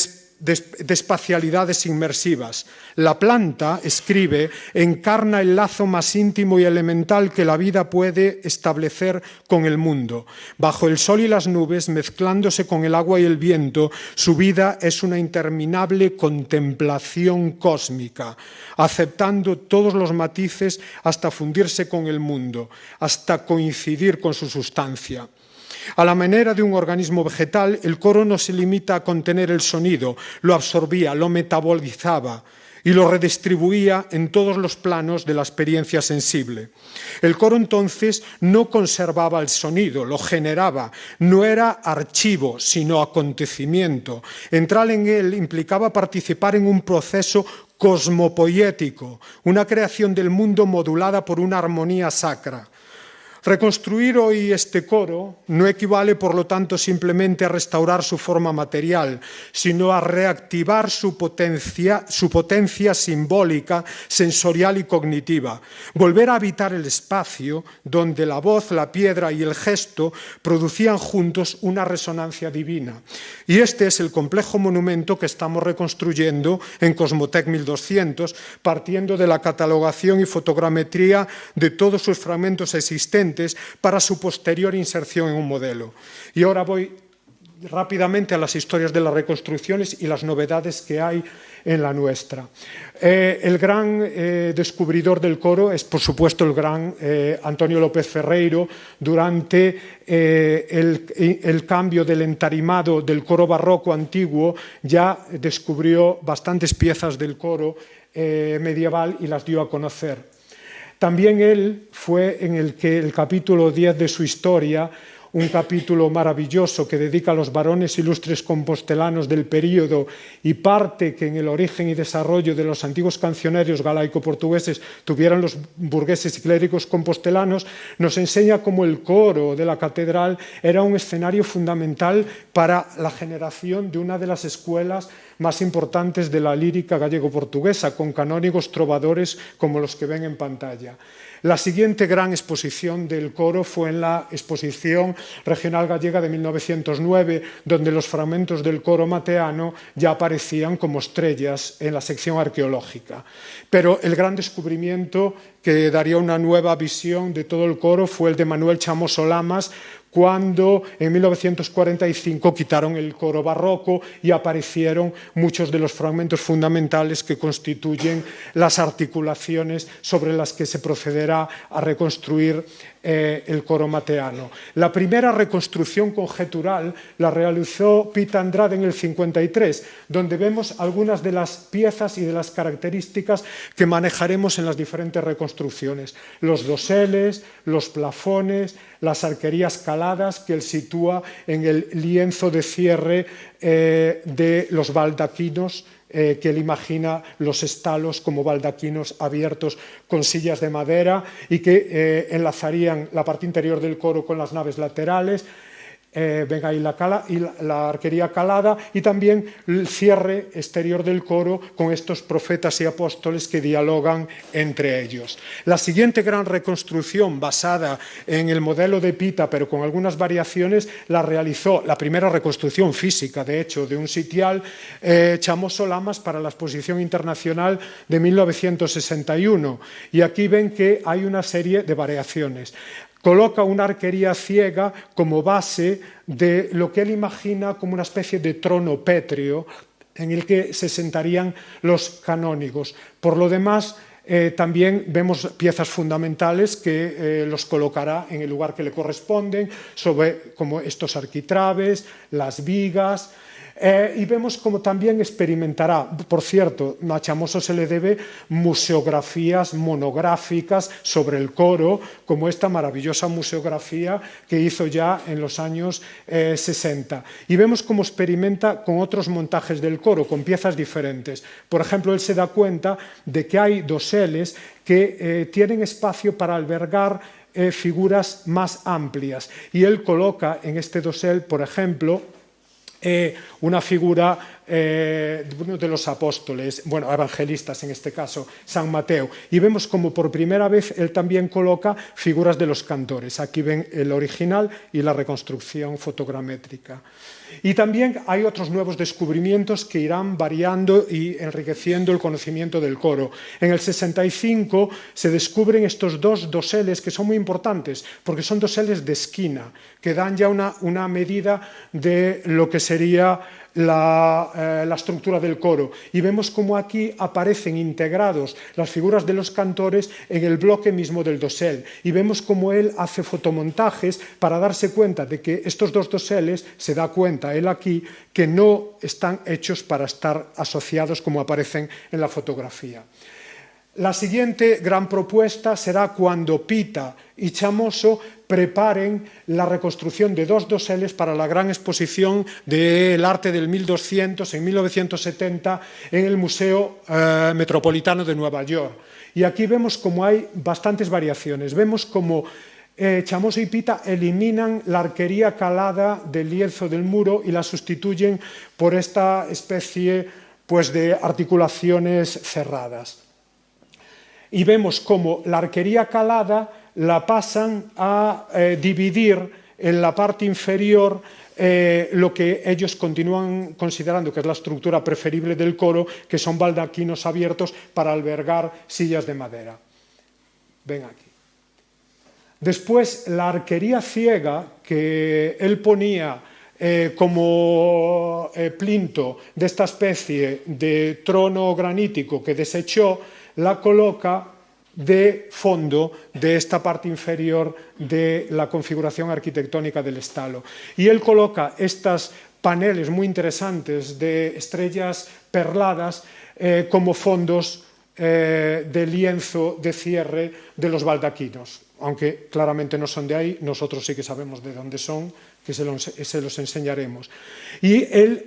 espacialidades inmersivas. La planta, escribe, encarna el lazo más íntimo y elemental que la vida puede establecer con el mundo. Bajo el sol y las nubes, mezclándose con el agua y el viento, su vida es una interminable contemplación cósmica, aceptando todos los matices hasta fundirse con el mundo, hasta coincidir con su sustancia. A la manera de un organismo vegetal, el coro no se limita a contener el sonido, lo absorbía, lo metabolizaba y lo redistribuía en todos los planos de la experiencia sensible. El coro entonces no conservaba el sonido, lo generaba, no era archivo, sino acontecimiento. Entrar en él implicaba participar en un proceso cosmopoético, una creación del mundo modulada por una armonía sacra. Reconstruir hoy este coro no equivale, por lo tanto, simplemente a restaurar su forma material, sino a reactivar su potencia simbólica, sensorial y cognitiva. Volver a habitar el espacio donde la voz, la piedra y el gesto producían juntos una resonancia divina. Y este es el complejo monumento que estamos reconstruyendo en Cosmotec 1200, partiendo de la catalogación y fotogrametría de todos sus fragmentos existentes para su posterior inserción en un modelo. Y ahora voy rápidamente a las historias de las reconstrucciones y las novedades que hay en la nuestra. El gran descubridor del coro es, por supuesto, el gran Antonio López Ferreiro. Durante el cambio del entarimado del coro barroco antiguo, ya descubrió bastantes piezas del coro medieval y las dio a conocer. También él fue en el que el capítulo 10 de su historia, un capítulo maravilloso que dedica a los varones ilustres compostelanos del período y parte que en el origen y desarrollo de los antiguos cancionarios galaico-portugueses tuvieran los burgueses y clérigos compostelanos, nos enseña cómo el coro de la catedral era un escenario fundamental para la generación de una de las escuelas más importantes de la lírica gallego-portuguesa, con canónigos trovadores como los que ven en pantalla. La siguiente gran exposición del coro fue en la exposición regional gallega de 1909, donde los fragmentos del coro mateano ya aparecían como estrellas en la sección arqueológica. Pero el gran descubrimiento que daría una nueva visión de todo el coro fue el de Manuel Chamoso Lamas, cuando en 1945 quitaron el coro barroco y aparecieron muchos de los fragmentos fundamentales que constituyen las articulaciones sobre las que se procederá a reconstruir el coro mateano. La primera reconstrucción conjetural la realizó Pita Andrade en el 53, donde vemos algunas de las piezas y de las características que manejaremos en las diferentes reconstrucciones. Los doseles, los plafones, las arquerías caladas que él sitúa en el lienzo de cierre de los baldaquinos, que él imagina los estalos como baldaquinos abiertos con sillas de madera y que enlazarían la parte interior del coro con las naves laterales. Ven ahí la arquería calada y también el cierre exterior del coro con estos profetas y apóstoles que dialogan entre ellos. La siguiente gran reconstrucción basada en el modelo de Pita, pero con algunas variaciones, la realizó la primera reconstrucción física, de hecho, de un sitial, Chamoso Lamas para la Exposición Internacional de 1961. Y aquí ven que hay una serie de variaciones. Coloca una arquería ciega como base de lo que él imagina como una especie de trono pétreo en el que se sentarían los canónigos. Por lo demás, también vemos piezas fundamentales que los colocará en el lugar que le corresponden, como estos arquitraves, las vigas. Y vemos como también experimentará, por cierto, a Chamoso se le debe museografías monográficas sobre el coro, como esta maravillosa museografía que hizo ya en los años 60. Y vemos cómo experimenta con otros montajes del coro, con piezas diferentes. Por ejemplo, él se da cuenta de que hay doseles que tienen espacio para albergar figuras más amplias. Y él coloca en este dosel, por ejemplo, una figura de uno de los apóstoles, bueno, evangelistas en este caso, San Mateo, y vemos como por primera vez él también coloca figuras de los cantores. Aquí ven el original y la reconstrucción fotogramétrica. Y también hay otros nuevos descubrimientos que irán variando y enriqueciendo el conocimiento del coro. En el 65 se descubren estos dos doseles que son muy importantes porque son doseles de esquina que dan ya una medida de lo que sería la estructura del coro. Y vemos cómo aquí aparecen integrados las figuras de los cantores en el bloque mismo del dosel. Y vemos cómo él hace fotomontajes para darse cuenta de que estos dos doseles, se da cuenta él aquí, que no están hechos para estar asociados como aparecen en la fotografía. La siguiente gran propuesta será cuando Pita y Chamoso preparen la reconstrucción de dos doseles para la gran exposición del arte del 1200 en 1970 en el Museo Metropolitano de Nueva York. Y aquí vemos como hay bastantes variaciones. Vemos como Chamoso y Pita eliminan la arquería calada del lienzo del muro y la sustituyen por esta especie pues, de articulaciones cerradas. Y vemos como la arquería calada la pasan a dividir en la parte inferior lo que ellos continúan considerando que es la estructura preferible del coro, que son baldaquinos abiertos para albergar sillas de madera. Ven aquí. Después, la arquería ciega que él ponía como plinto de esta especie de trono granítico que desechó, la coloca de fondo de esta parte inferior de la configuración arquitectónica del estalo. Y él coloca estos paneles muy interesantes de estrellas perladas como fondos de lienzo de cierre de los baldaquinos. Aunque claramente no son de ahí, nosotros sí que sabemos de dónde son, que se los enseñaremos. Y él,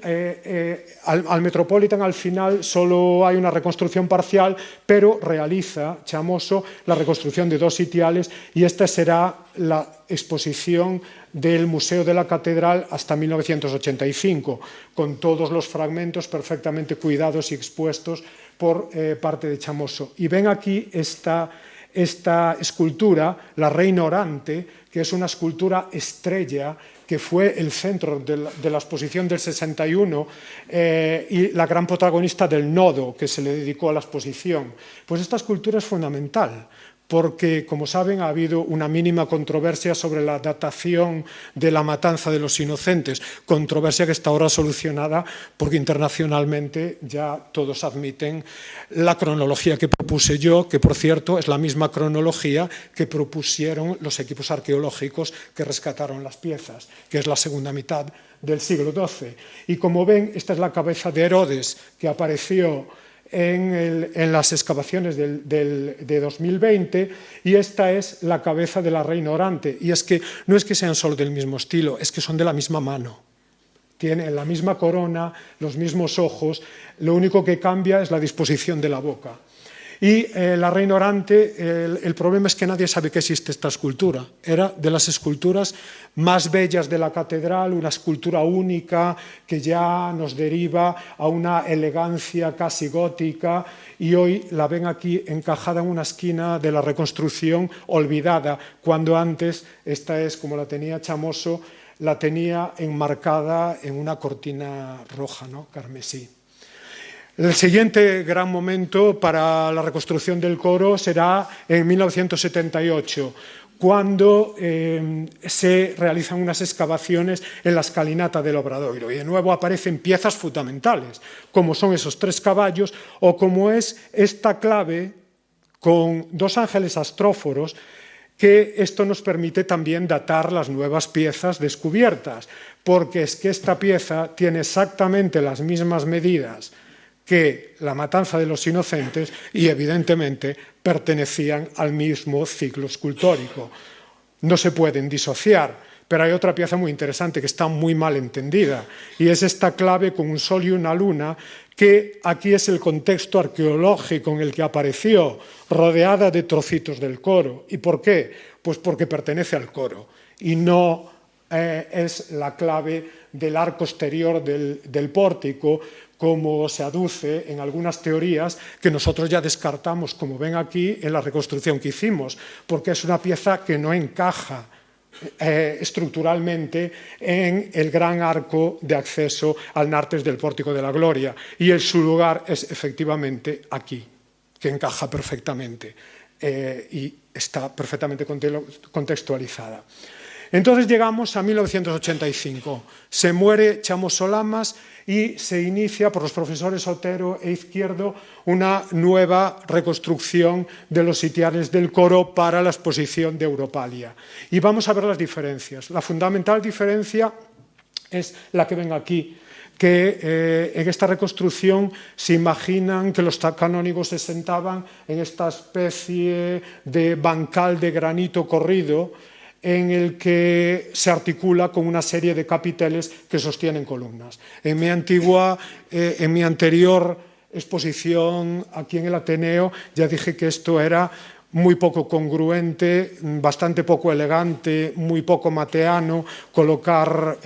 al Metropolitan, al final, solo hay una reconstrucción parcial, pero realiza, Chamoso, la reconstrucción de dos sitiales, y esta será la exposición del Museo de la Catedral hasta 1985, con todos los fragmentos perfectamente cuidados y expuestos por parte de Chamoso. Y ven aquí esta esta escultura, la Reina Orante, que es una escultura estrella que fue el centro de la exposición del 61 y la gran protagonista del nodo que se le dedicó a la exposición. Pues esta escultura es fundamental, porque, como saben, ha habido una mínima controversia sobre la datación de la matanza de los inocentes, controversia que está ahora solucionada porque internacionalmente ya todos admiten la cronología que propuse yo, que por cierto es la misma cronología que propusieron los equipos arqueológicos que rescataron las piezas, que es la segunda mitad del siglo XII. Y como ven, esta es la cabeza de Herodes que apareció en las excavaciones de 2020, y esta es la cabeza de la Reina Orante. Y es que no es que sean solo del mismo estilo, es que son de la misma mano. Tienen la misma corona, los mismos ojos, lo único que cambia es la disposición de la boca. Y la Reina Orante, el problema es que nadie sabe que existe esta escultura. Era de las esculturas más bellas de la catedral, una escultura única que ya nos deriva a una elegancia casi gótica, y hoy la ven aquí encajada en una esquina de la reconstrucción, olvidada, cuando antes, esta es como la tenía Chamoso, la tenía enmarcada en una cortina roja, ¿no? Carmesí. El siguiente gran momento para la reconstrucción del coro será en 1978, cuando se realizan unas excavaciones en la escalinata del Obradoiro, y de nuevo aparecen piezas fundamentales, como son esos 3 caballos o como es esta clave con 2 ángeles astróforos, que esto nos permite también datar las nuevas piezas descubiertas, porque es que esta pieza tiene exactamente las mismas medidas que la matanza de los inocentes y evidentemente pertenecían al mismo ciclo escultórico. No se pueden disociar, pero hay otra pieza muy interesante que está muy mal entendida, y es esta clave con un sol y una luna, que aquí es el contexto arqueológico en el que apareció, rodeada de trocitos del coro. ¿Y por qué? Pues porque pertenece al coro y no es la clave del arco exterior del pórtico, como se aduce en algunas teorías que nosotros ya descartamos, como ven aquí, en la reconstrucción que hicimos, porque es una pieza que no encaja estructuralmente en el gran arco de acceso al nártex del Pórtico de la Gloria, y su lugar es efectivamente aquí, que encaja perfectamente y está perfectamente contextualizada. Entonces llegamos a 1985, se muere Chamoso Lamas y se inicia por los profesores Otero e Izquierdo una nueva reconstrucción de los sitiales del coro para la exposición de Europalia. Y vamos a ver las diferencias. La fundamental diferencia es la que ven aquí, que en esta reconstrucción se imaginan que los canónigos se sentaban en esta especie de bancal de granito corrido, en el que se articula con una serie de capiteles que sostienen columnas. En mi anterior exposición aquí en el Ateneo ya dije que esto era muy poco congruente, bastante poco elegante, muy poco mateano, colocar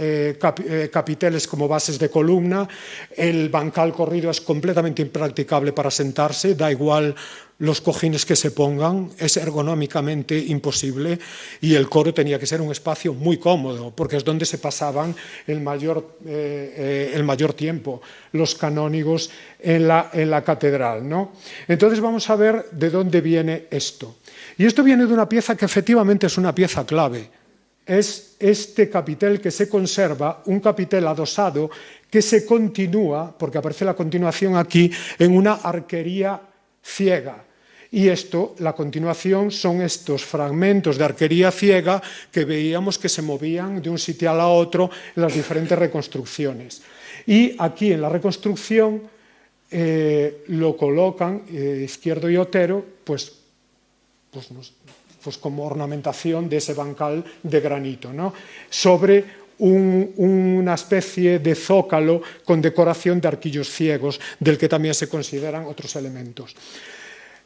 capiteles como bases de columna. El bancal corrido es completamente impracticable para sentarse, da igual los cojines que se pongan, es ergonómicamente imposible, y el coro tenía que ser un espacio muy cómodo, porque es donde se pasaban el mayor tiempo los canónigos en la catedral, ¿no? Entonces vamos a ver de dónde viene esto. Y esto viene de una pieza que efectivamente es una pieza clave. Es este capitel que se conserva, un capitel adosado que se continúa, porque aparece la continuación aquí, en una arquería ciega. Y la continuación son estos fragmentos de arquería ciega que veíamos que se movían de un sitial a otro en las diferentes reconstrucciones. Y aquí en la reconstrucción lo colocan Izquierdo y Otero, pues como ornamentación de ese bancal de granito, ¿no? Sobre una especie de zócalo con decoración de arquillos ciegos, del que también se consideran otros elementos.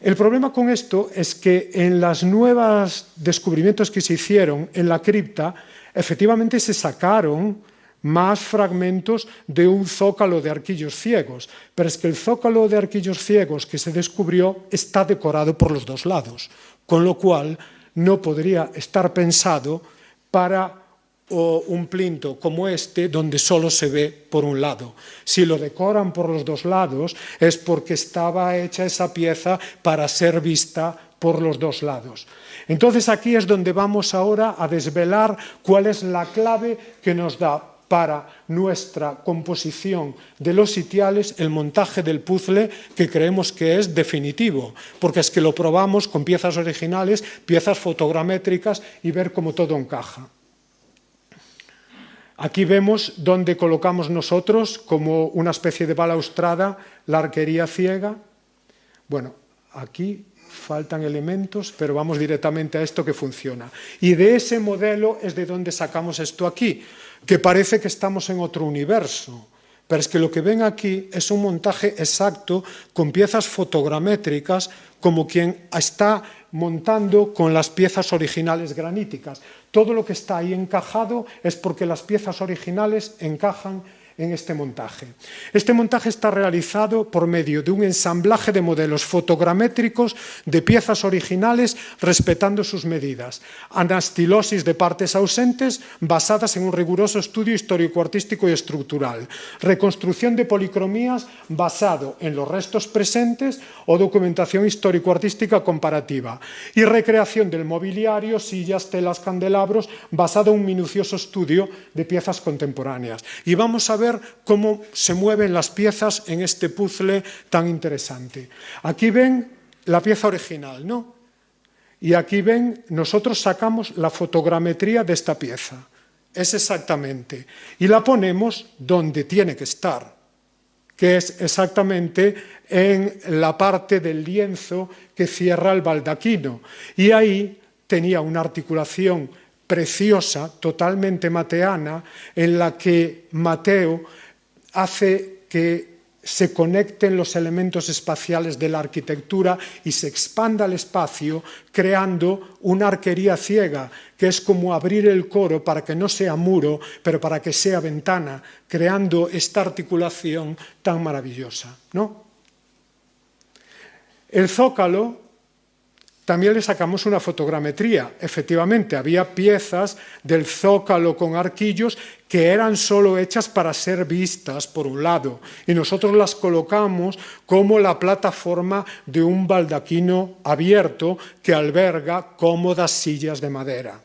El problema con esto es que en los nuevos descubrimientos que se hicieron en la cripta, efectivamente se sacaron más fragmentos de un zócalo de arquillos ciegos, pero es que el zócalo de arquillos ciegos que se descubrió está decorado por los dos lados, con lo cual no podría estar pensado para un plinto como este, donde solo se ve por un lado. Si lo decoran por los dos lados, es porque estaba hecha esa pieza para ser vista por los dos lados. Entonces aquí es donde vamos ahora a desvelar cuál es la clave que nos da para nuestra composición de los sitiales el montaje del puzzle, que creemos que es definitivo, porque es que lo probamos con piezas originales, piezas fotogramétricas y ver cómo todo encaja. Aquí vemos dónde colocamos nosotros, como una especie de balaustrada, la arquería ciega. Bueno, aquí faltan elementos, pero vamos directamente a esto que funciona. Y de ese modelo es de donde sacamos esto aquí, que parece que estamos en otro universo. Pero es que lo que ven aquí es un montaje exacto con piezas fotogramétricas, como quien está montando con las piezas originales graníticas. Todo lo que está ahí encajado es porque las piezas originales encajan en este montaje. Este montaje está realizado por medio de un ensamblaje de modelos fotogramétricos de piezas originales respetando sus medidas, anastilosis de partes ausentes basadas en un riguroso estudio histórico-artístico y estructural, reconstrucción de policromías basado en los restos presentes o documentación histórico-artística comparativa y recreación del mobiliario, sillas, telas, candelabros basado en un minucioso estudio de piezas contemporáneas. Y vamos a ver cómo se mueven las piezas en este puzzle tan interesante. Aquí ven la pieza original, ¿no? Y aquí ven, nosotros sacamos la fotogrametría de esta pieza. Es exactamente. Y la ponemos donde tiene que estar, que es exactamente en la parte del lienzo que cierra el baldaquino. Y ahí tenía una articulación preciosa, totalmente mateana, en la que Mateo hace que se conecten los elementos espaciales de la arquitectura y se expanda el espacio creando una arquería ciega, que es como abrir el coro para que no sea muro, pero para que sea ventana, creando esta articulación tan maravillosa, ¿no? El zócalo también le sacamos una fotogrametría. Efectivamente, había piezas del zócalo con arquillos que eran solo hechas para ser vistas por un lado, y nosotros las colocamos como la plataforma de un baldaquino abierto que alberga cómodas sillas de madera.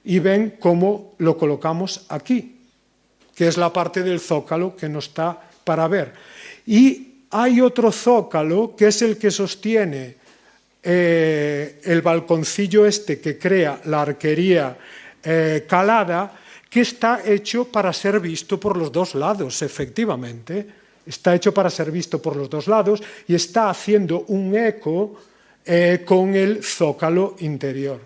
Y ven cómo lo colocamos aquí, que es la parte del zócalo que no está para ver. Y hay otro zócalo que es el que sostiene el balconcillo este que crea la arquería calada, que está hecho para ser visto por los dos lados, efectivamente. Está hecho para ser visto por los dos lados y está haciendo un eco con el zócalo interior.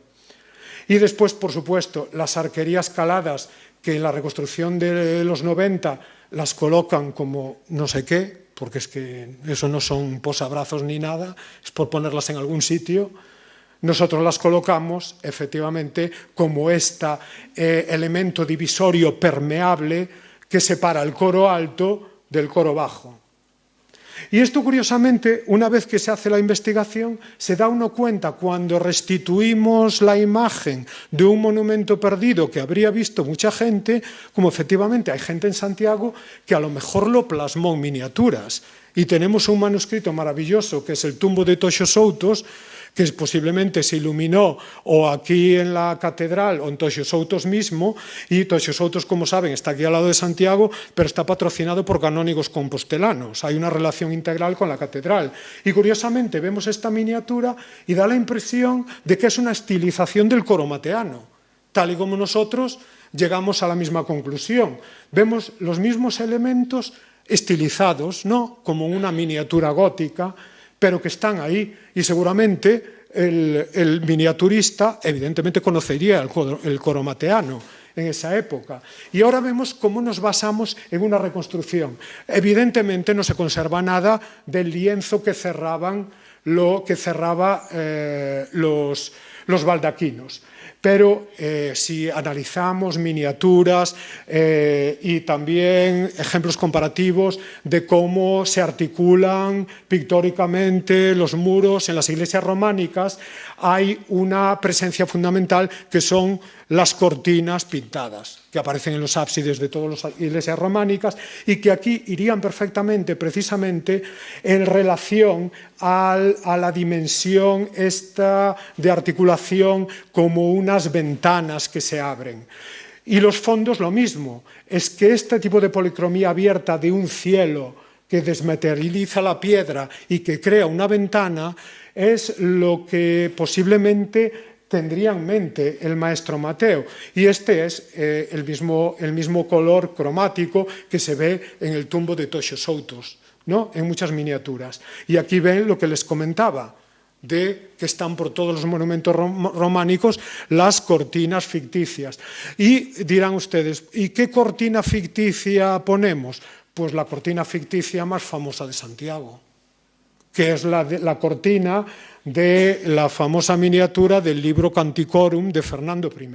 Y después, por supuesto, las arquerías caladas, que en la reconstrucción de los 90 las colocan como no sé qué, porque es que eso no son posabrazos ni nada, es por ponerlas en algún sitio. Nosotros las colocamos, efectivamente, como este elemento divisorio permeable que separa el coro alto del coro bajo. Y esto, curiosamente, una vez que se hace la investigación, se da uno cuenta cuando restituimos la imagen de un monumento perdido que habría visto mucha gente, como efectivamente hay gente en Santiago que a lo mejor lo plasmó en miniaturas. Y tenemos un manuscrito maravilloso que es el Tumbo de Toxo Soutos, que posiblemente se iluminó o aquí en la catedral o en Toxo Soutos mismo, y Toxo Soutos, como saben, está aquí al lado de Santiago, pero está patrocinado por canónigos compostelanos. Hay una relación integral con la catedral. Y curiosamente vemos esta miniatura y da la impresión de que es una estilización del coro mateano, tal y como nosotros llegamos a la misma conclusión. Vemos los mismos elementos estilizados, ¿no?, como una miniatura gótica, pero que están ahí, y seguramente el miniaturista evidentemente conocería el coro mateano en esa época. Y ahora vemos cómo nos basamos en una reconstrucción. Evidentemente no se conserva nada del lienzo que cerraba los los baldaquinos. Pero si analizamos miniaturas y también ejemplos comparativos de cómo se articulan pictóricamente los muros en las iglesias románicas, hay una presencia fundamental que son las cortinas pintadas, que aparecen en los ábsides de todas las iglesias románicas y que aquí irían perfectamente, precisamente, en relación a la dimensión esta de articulación como unas ventanas que se abren. Y los fondos lo mismo, es que este tipo de policromía abierta de un cielo que desmaterializa la piedra y que crea una ventana es lo que posiblemente tendría en mente el maestro Mateo. Y este es el mismo color cromático que se ve en el tumbo de Toxo Soutos, ¿no? En muchas miniaturas. Y aquí ven lo que les comentaba, de que están por todos los monumentos románicos las cortinas ficticias. Y dirán ustedes, ¿y qué cortina ficticia ponemos? Pues la cortina ficticia más famosa de Santiago, que es la cortina de la famosa miniatura del libro Canticorum de Fernando I.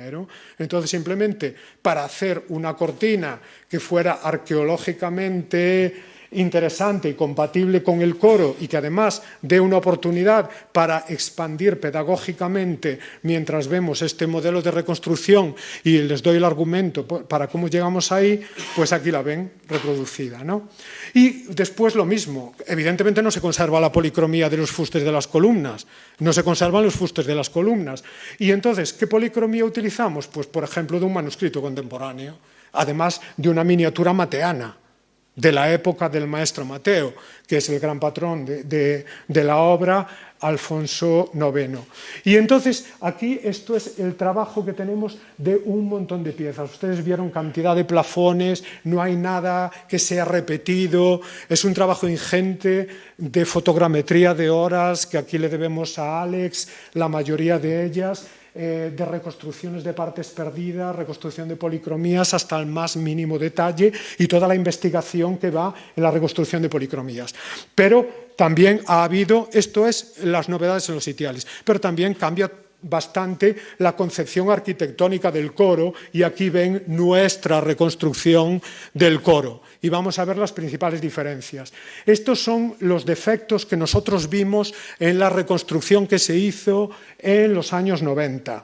Entonces, simplemente para hacer una cortina que fuera arqueológicamente interesante y compatible con el coro y que además dé una oportunidad para expandir pedagógicamente mientras vemos este modelo de reconstrucción y les doy el argumento para cómo llegamos ahí, pues aquí la ven reproducida, ¿no? Y después lo mismo, evidentemente no se conserva la policromía de los fustes de las columnas, no se conservan los fustes de las columnas. Y entonces, ¿qué policromía utilizamos? Pues, por ejemplo, de un manuscrito contemporáneo, además de una miniatura mateana, de la época del maestro Mateo, que es el gran patrón de la obra, Alfonso IX. Y entonces aquí esto es el trabajo que tenemos de un montón de piezas. Ustedes vieron cantidad de plafones, no hay nada que sea repetido, es un trabajo ingente de fotogrametría de horas que aquí le debemos a Alex, la mayoría de ellas, de reconstrucciones de partes perdidas, reconstrucción de policromías hasta el más mínimo detalle y toda la investigación que va en la reconstrucción de policromías. Pero también ha habido, esto es las novedades en los sitiales, pero también cambia bastante la concepción arquitectónica del coro y aquí ven nuestra reconstrucción del coro y vamos a ver las principales diferencias. Estos son los defectos que nosotros vimos en la reconstrucción que se hizo en los años 90.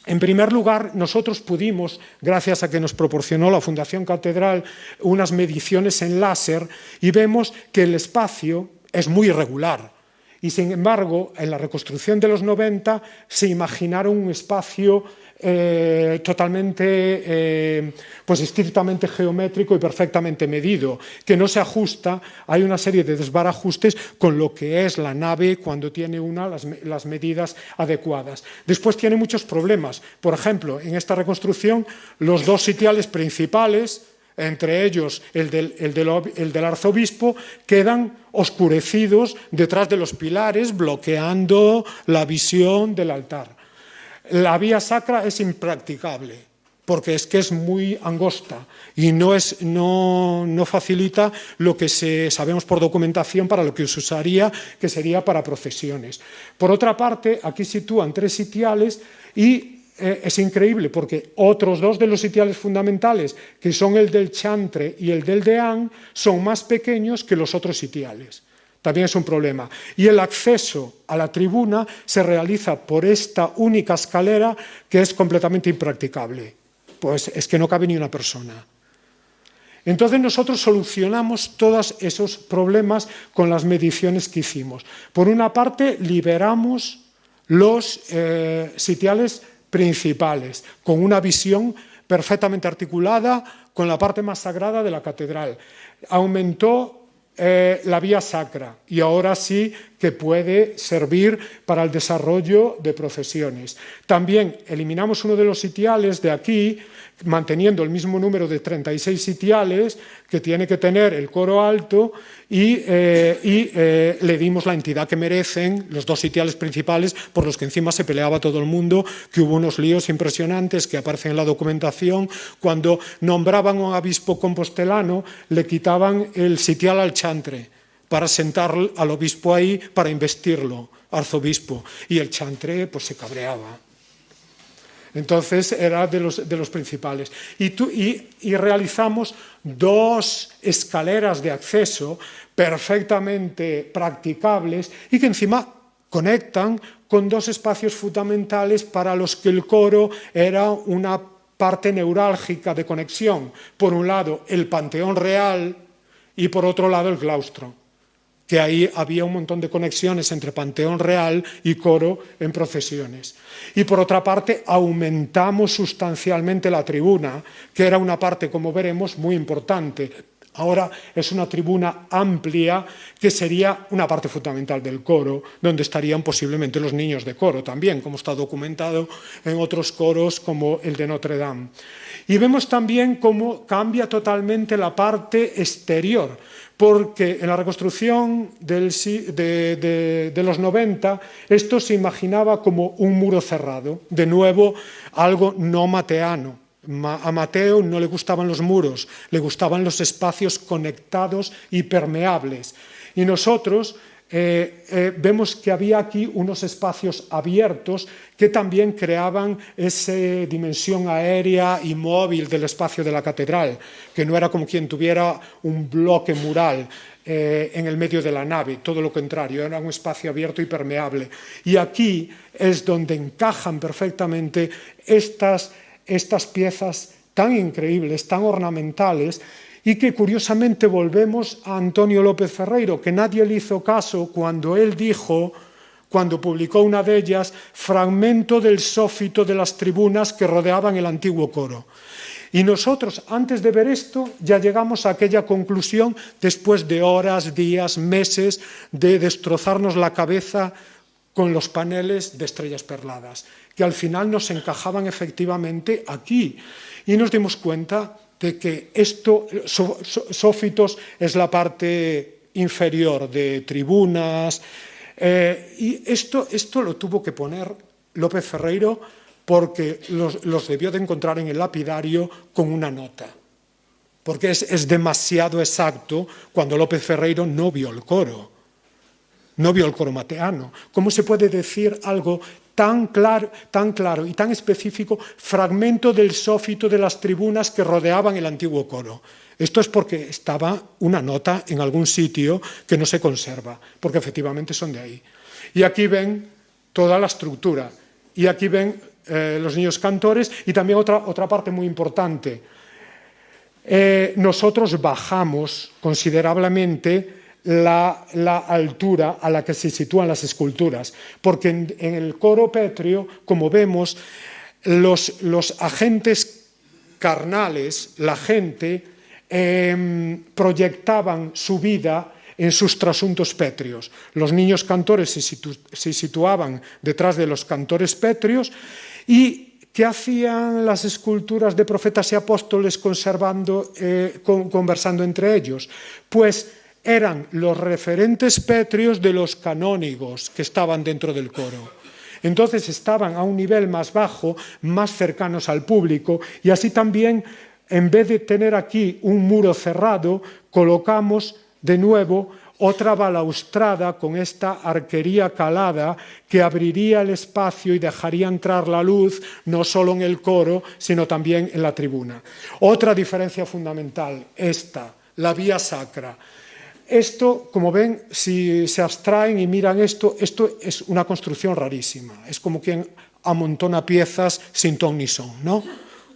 En primer lugar, nosotros pudimos, gracias a que nos proporcionó la Fundación Catedral, unas mediciones en láser y vemos que el espacio es muy irregular. Y sin embargo, en la reconstrucción de los 90 se imaginaron un espacio totalmente, pues estrictamente geométrico y perfectamente medido, que no se ajusta, hay una serie de desbarajustes con lo que es la nave cuando tiene las medidas adecuadas. Después tiene muchos problemas. Por ejemplo, en esta reconstrucción, los dos sitiales principales, entre ellos el del arzobispo, quedan oscurecidos detrás de los pilares, bloqueando la visión del altar. La vía sacra es impracticable, porque es que es muy angosta y no facilita lo que sabemos por documentación para lo que se usaría, que sería para procesiones. Por otra parte, aquí sitúan 3 sitiales y es increíble porque otros 2 de los sitiales fundamentales, que son el del Chantre y el del Deán, son más pequeños que los otros sitiales. También es un problema. Y el acceso a la tribuna se realiza por esta única escalera que es completamente impracticable. Pues es que no cabe ni una persona. Entonces nosotros solucionamos todos esos problemas con las mediciones que hicimos. Por una parte, liberamos los sitiales principales, con una visión perfectamente articulada con la parte más sagrada de la catedral. Aumentó la vía sacra y ahora sí que puede servir para el desarrollo de procesiones. También eliminamos uno de los sitiales de aquí, manteniendo el mismo número de 36 sitiales que tiene que tener el coro alto y le dimos la entidad que merecen los 2 sitiales principales por los que encima se peleaba todo el mundo, que hubo unos líos impresionantes que aparecen en la documentación. Cuando nombraban a un obispo compostelano le quitaban el sitial al Chantre para sentar al obispo ahí, para investirlo, arzobispo. Y el chantre pues se cabreaba. Entonces era de los principales. Y realizamos 2 escaleras de acceso perfectamente practicables y que encima conectan con 2 espacios fundamentales para los que el coro era una parte neurálgica de conexión. Por un lado, el Panteón Real y por otro lado, el claustro, que ahí había un montón de conexiones entre Panteón Real y coro en procesiones. Y por otra parte, aumentamos sustancialmente la tribuna, que era una parte, como veremos, muy importante. Ahora es una tribuna amplia que sería una parte fundamental del coro, donde estarían posiblemente los niños de coro también, como está documentado en otros coros como el de Notre Dame. Y vemos también cómo cambia totalmente la parte exterior, porque en la reconstrucción de los 90 esto se imaginaba como un muro cerrado, de nuevo algo no mateano. A Mateo no le gustaban los muros, le gustaban los espacios conectados y permeables. Y nosotros vemos que había aquí unos espacios abiertos que también creaban esa dimensión aérea y móvil del espacio de la catedral, que no era como quien tuviera un bloque mural en el medio de la nave, todo lo contrario, era un espacio abierto y permeable. Y aquí es donde encajan perfectamente estas piezas tan increíbles, tan ornamentales, y que curiosamente volvemos a Antonio López Ferreiro, que nadie le hizo caso cuando él dijo, cuando publicó una de ellas, fragmento del sófito de las tribunas que rodeaban el antiguo coro. Y nosotros, antes de ver esto, ya llegamos a aquella conclusión después de horas, días, meses de destrozarnos la cabeza con los paneles de estrellas perladas, que al final nos encajaban efectivamente aquí. Y nos dimos cuenta de que esto, sófitos, es la parte inferior de tribunas, y esto lo tuvo que poner López Ferreiro porque los debió de encontrar en el lapidario con una nota, porque es demasiado exacto cuando López Ferreiro no vio el coro. No vio el coro mateano. ¿Cómo se puede decir algo tan claro y tan específico, fragmento del sófito de las tribunas que rodeaban el antiguo coro? Esto es porque estaba una nota en algún sitio que no se conserva, porque efectivamente son de ahí. Y aquí ven toda la estructura, y aquí ven los niños cantores, y también otra parte muy importante. Nosotros bajamos considerablemente la altura a la que se sitúan las esculturas, porque en el coro pétreo, como vemos, los agentes carnales, la gente, proyectaban su vida en sus trasuntos pétreos. Los niños cantores se situaban detrás de los cantores pétreos. ¿Y qué hacían las esculturas de profetas y apóstoles conversando entre ellos? Pues eran los referentes pétreos de los canónigos que estaban dentro del coro. Entonces estaban a un nivel más bajo, más cercanos al público, y así también, en vez de tener aquí un muro cerrado, colocamos de nuevo otra balaustrada con esta arquería calada que abriría el espacio y dejaría entrar la luz no solo en el coro, sino también en la tribuna. Otra diferencia fundamental, la vía sacra. Esto, como ven, si se abstraen y miran esto es una construcción rarísima. Es como quien amontona piezas sin ton ni son, ¿no?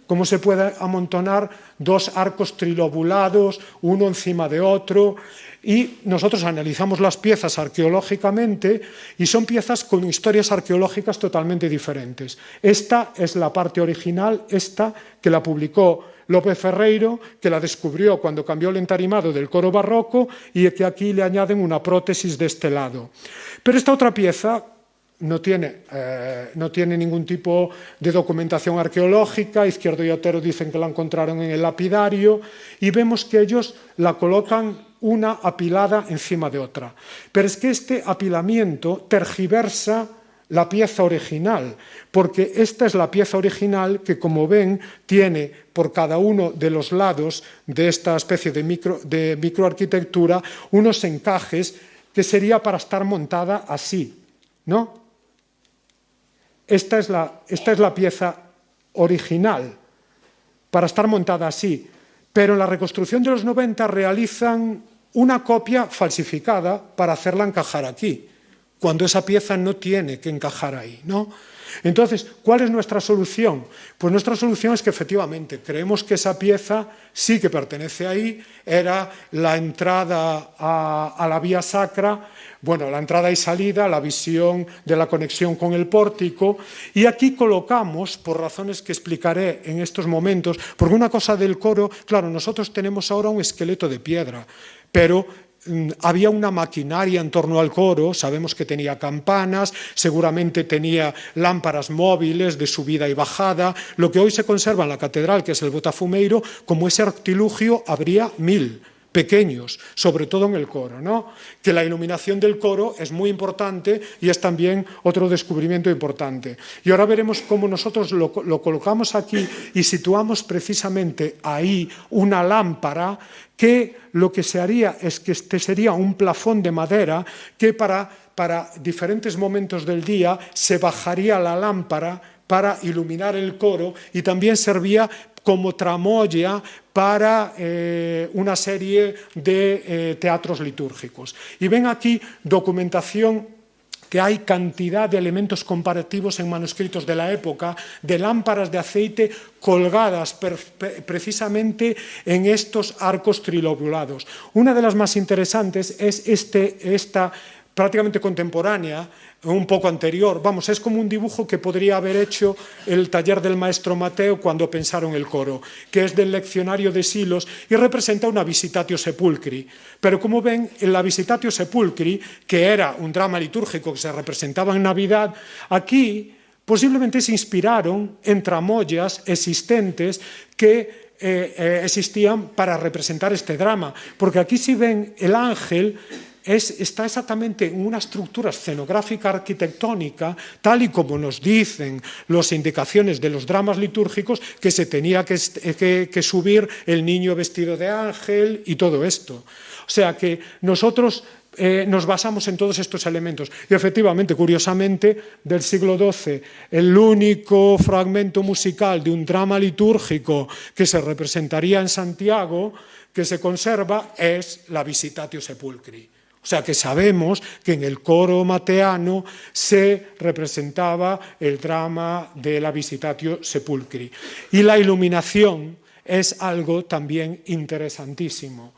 ¿Cómo se puede amontonar 2 arcos trilobulados, uno encima de otro? Y nosotros analizamos las piezas arqueológicamente y son piezas con historias arqueológicas totalmente diferentes. Esta es la parte original, esta que la publicó López Ferreiro, que la descubrió cuando cambió el entarimado del coro barroco y que aquí le añaden una prótesis de este lado. Pero esta otra pieza no tiene ningún tipo de documentación arqueológica. Izquierdo y Otero dicen que la encontraron en el lapidario y vemos que ellos la colocan una apilada encima de otra. Pero es que este apilamiento tergiversa la pieza original, porque esta es la pieza original que, como ven, tiene por cada uno de los lados de esta especie de microarquitectura unos encajes que sería para estar montada así, ¿no? Esta es la pieza original, para estar montada así. Pero en la reconstrucción de los 90 realizan una copia falsificada para hacerla encajar aquí, cuando esa pieza no tiene que encajar ahí, ¿no? Entonces, ¿cuál es nuestra solución? Pues nuestra solución es que efectivamente creemos que esa pieza sí que pertenece ahí, era la entrada a la vía sacra, bueno, la entrada y salida, la visión de la conexión con el pórtico, y aquí colocamos, por razones que explicaré en estos momentos, porque una cosa del coro, claro, nosotros tenemos ahora un esqueleto de piedra, pero había una maquinaria en torno al coro, sabemos que tenía campanas, seguramente tenía lámparas móviles de subida y bajada, lo que hoy se conserva en la catedral, que es el botafumeiro, como ese artilugio habría 1000 pequeños, sobre todo en el coro, ¿no? Que la iluminación del coro es muy importante y es también otro descubrimiento importante. Y ahora veremos cómo nosotros lo colocamos aquí y situamos precisamente ahí una lámpara que lo que se haría es que este sería un plafón de madera que para diferentes momentos del día se bajaría la lámpara para iluminar el coro y también servía como tramoya para una serie de teatros litúrgicos. Y ven aquí documentación que hay cantidad de elementos comparativos en manuscritos de la época, de lámparas de aceite colgadas precisamente en estos arcos trilobulados. Una de las más interesantes es esta prácticamente contemporánea, un poco anterior, vamos, es como un dibujo que podría haber hecho el taller del maestro Mateo cuando pensaron el coro, que es del leccionario de Silos y representa una Visitatio Sepulcri. Pero como ven, en la Visitatio Sepulcri, que era un drama litúrgico que se representaba en Navidad, aquí posiblemente se inspiraron en tramoyas existentes que existían para representar este drama, porque aquí si ven el ángel está exactamente en una estructura escenográfica arquitectónica, tal y como nos dicen las indicaciones de los dramas litúrgicos, que se tenía que subir el niño vestido de ángel y todo esto. O sea que nosotros nos basamos en todos estos elementos. Y efectivamente, curiosamente, del siglo XII, el único fragmento musical de un drama litúrgico que se representaría en Santiago, que se conserva, es la Visitatio Sepulcri. O sea que sabemos que en el coro mateano se representaba el drama de la Visitatio Sepulcri. Y la iluminación es algo también interesantísimo,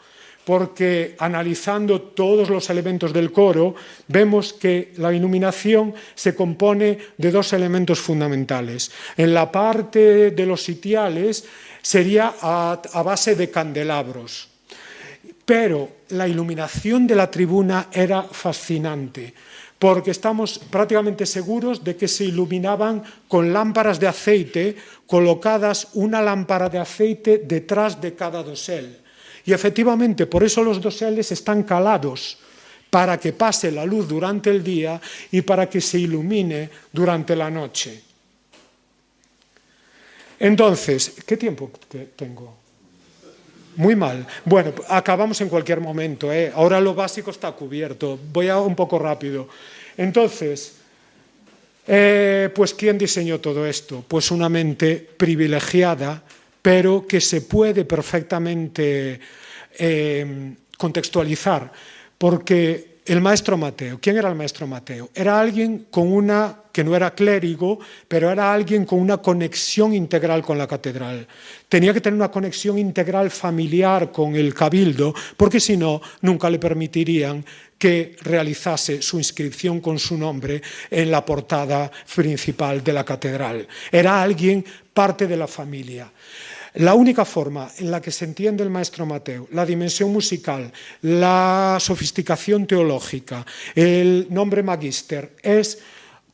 porque analizando todos los elementos del coro, vemos que la iluminación se compone de dos elementos fundamentales. En la parte de los sitiales sería a base de candelabros. Pero la iluminación de la tribuna era fascinante, porque estamos prácticamente seguros de que se iluminaban con lámparas de aceite, colocadas una lámpara de aceite detrás de cada dosel. Y efectivamente, por eso los doseles están calados, para que pase la luz durante el día y para que se ilumine durante la noche. Entonces, ¿qué tiempo tengo? Muy mal. Bueno, acabamos en cualquier momento, ¿eh? Ahora lo básico está cubierto. Voy un poco rápido. Entonces, pues ¿quién diseñó todo esto? Pues una mente privilegiada, pero que se puede perfectamente contextualizar, porque el maestro Mateo, ¿quién era el maestro Mateo? Era alguien que no era clérigo, pero era alguien con una conexión integral con la catedral. Tenía que tener una conexión integral familiar con el cabildo, porque si no, nunca le permitirían que realizase su inscripción con su nombre en la portada principal de la catedral. Era alguien parte de la familia. La única forma en la que se entiende el maestro Mateo, la dimensión musical, la sofisticación teológica, el nombre magíster, es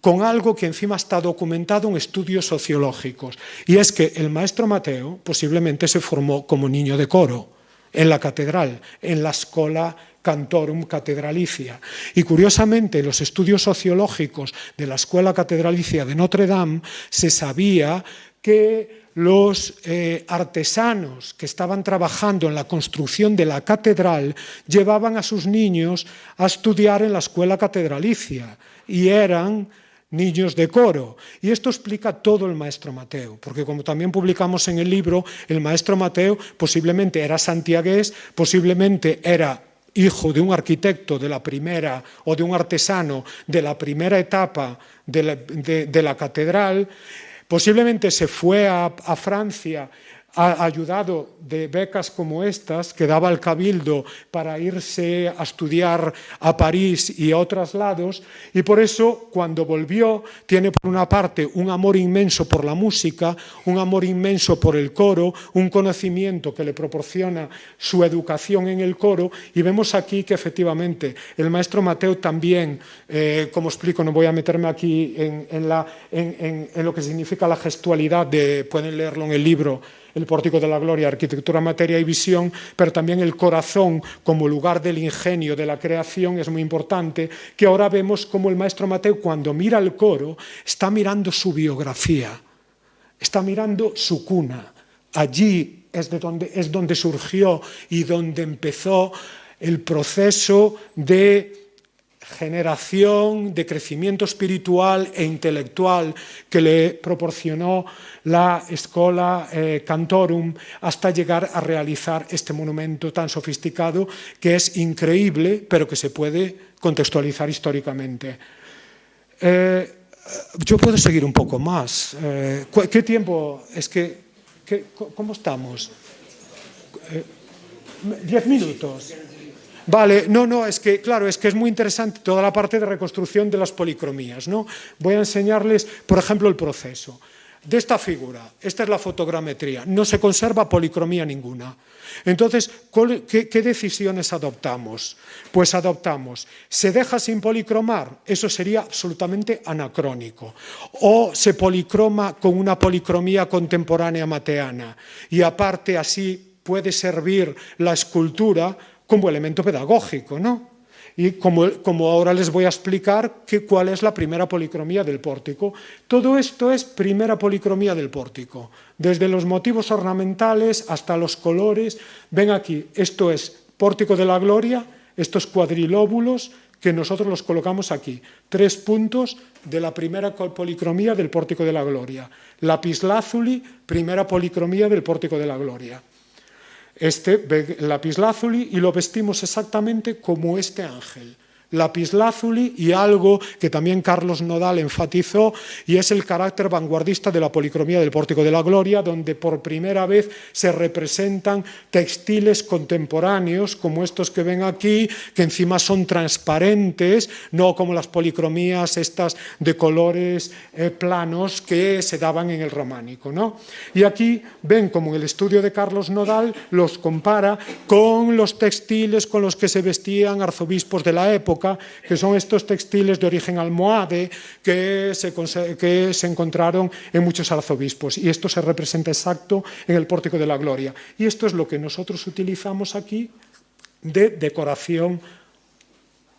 con algo que encima está documentado en estudios sociológicos. Y es que el maestro Mateo posiblemente se formó como niño de coro en la catedral, en la escola Cantorum Cathedralicia. Y curiosamente, en los estudios sociológicos de la Escuela Catedralicia de Notre Dame se sabía que los artesanos que estaban trabajando en la construcción de la catedral llevaban a sus niños a estudiar en la Escuela Catedralicia y eran niños de coro. Y esto explica todo el maestro Mateo, porque como también publicamos en el libro, el maestro Mateo posiblemente era santiagués, posiblemente era hijo de un arquitecto de la primera o de un artesano de la primera etapa de la catedral, posiblemente se fue a Francia ayudado de becas como estas que daba el Cabildo para irse a estudiar a París y a otros lados, y por eso cuando volvió tiene por una parte un amor inmenso por la música, un amor inmenso por el coro, un conocimiento que le proporciona su educación en el coro, y vemos aquí que efectivamente el maestro Mateo también, como explico, no voy a meterme aquí en lo que significa la gestualidad, pueden leerlo en el libro El Pórtico de la Gloria, Arquitectura, Materia y Visión, pero también el corazón como lugar del ingenio, de la creación, es muy importante, que ahora vemos como el maestro Mateo, cuando mira el coro, está mirando su biografía, está mirando su cuna. Allí es donde surgió y donde empezó el proceso de generación, de crecimiento espiritual e intelectual que le proporcionó la Schola Cantorum hasta llegar a realizar este monumento tan sofisticado que es increíble, pero que se puede contextualizar históricamente. Yo puedo seguir un poco más. ¿Qué tiempo? ¿Cómo estamos? 10 minutos. Vale, claro, es que es muy interesante toda la parte de reconstrucción de las policromías, ¿no? Voy a enseñarles, por ejemplo, el proceso de esta figura. Esta es la fotogrametría, no se conserva policromía ninguna. Entonces, ¿qué decisiones adoptamos? Pues adoptamos, ¿se deja sin policromar? Eso sería absolutamente anacrónico. O se policroma con una policromía contemporánea mateana y aparte así puede servir la escultura como elemento pedagógico, ¿no? Y como ahora les voy a explicar cuál es la primera policromía del pórtico. Todo esto es primera policromía del pórtico, desde los motivos ornamentales hasta los colores. Ven aquí, esto es Pórtico de la Gloria, estos cuadrilóbulos que nosotros los colocamos aquí. 3 puntos de la primera policromía del Pórtico de la Gloria. Lapislázuli, primera policromía del Pórtico de la Gloria. Lapislázuli, y lo vestimos exactamente como este ángel. Lapislázuli y algo que también Carlos Nodal enfatizó, y es el carácter vanguardista de la policromía del Pórtico de la Gloria, donde por primera vez se representan textiles contemporáneos como estos que ven aquí, que encima son transparentes, no como las policromías estas de colores planos que se daban en el románico, ¿no? Y aquí ven como en el estudio de Carlos Nodal los compara con los textiles con los que se vestían arzobispos de la época, que son estos textiles de origen almohade que se encontraron en muchos arzobispos, y esto se representa exacto en el Pórtico de la Gloria, y esto es lo que nosotros utilizamos aquí de decoración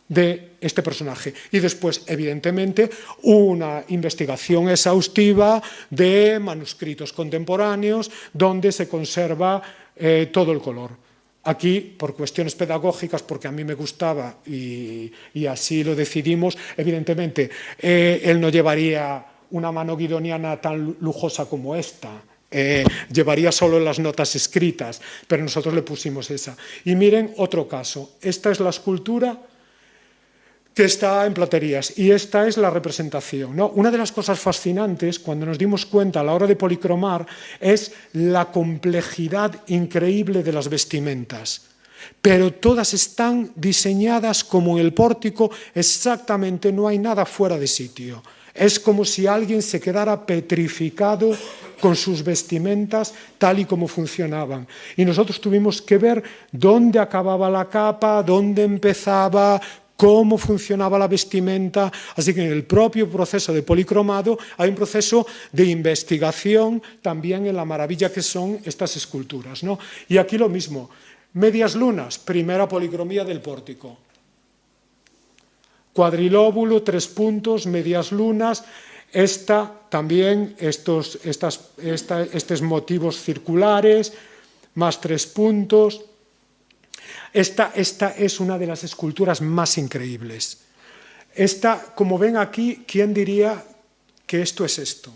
de este personaje. Y después, evidentemente, una investigación exhaustiva de manuscritos contemporáneos donde se conserva todo el color. Aquí, por cuestiones pedagógicas, porque a mí me gustaba y así lo decidimos, evidentemente, él no llevaría una mano guidoniana tan lujosa como esta, llevaría solo las notas escritas, pero nosotros le pusimos esa. Y miren otro caso, esta es la escultura que está en Platerías, y esta es la representación, ¿no? Una de las cosas fascinantes, cuando nos dimos cuenta a la hora de policromar, es la complejidad increíble de las vestimentas. Pero todas están diseñadas como en el pórtico, exactamente, no hay nada fuera de sitio. Es como si alguien se quedara petrificado con sus vestimentas tal y como funcionaban. Y nosotros tuvimos que ver dónde acababa la capa, dónde empezaba, cómo funcionaba la vestimenta. Así que en el propio proceso de policromado hay un proceso de investigación también en la maravilla que son estas esculturas, ¿no? Y aquí lo mismo. Medias lunas, primera policromía del pórtico. Cuadrilóbulo, 3 puntos, medias lunas. También estos motivos circulares, más 3 puntos. Esta es una de las esculturas más increíbles. Como ven aquí, ¿quién diría que esto es esto?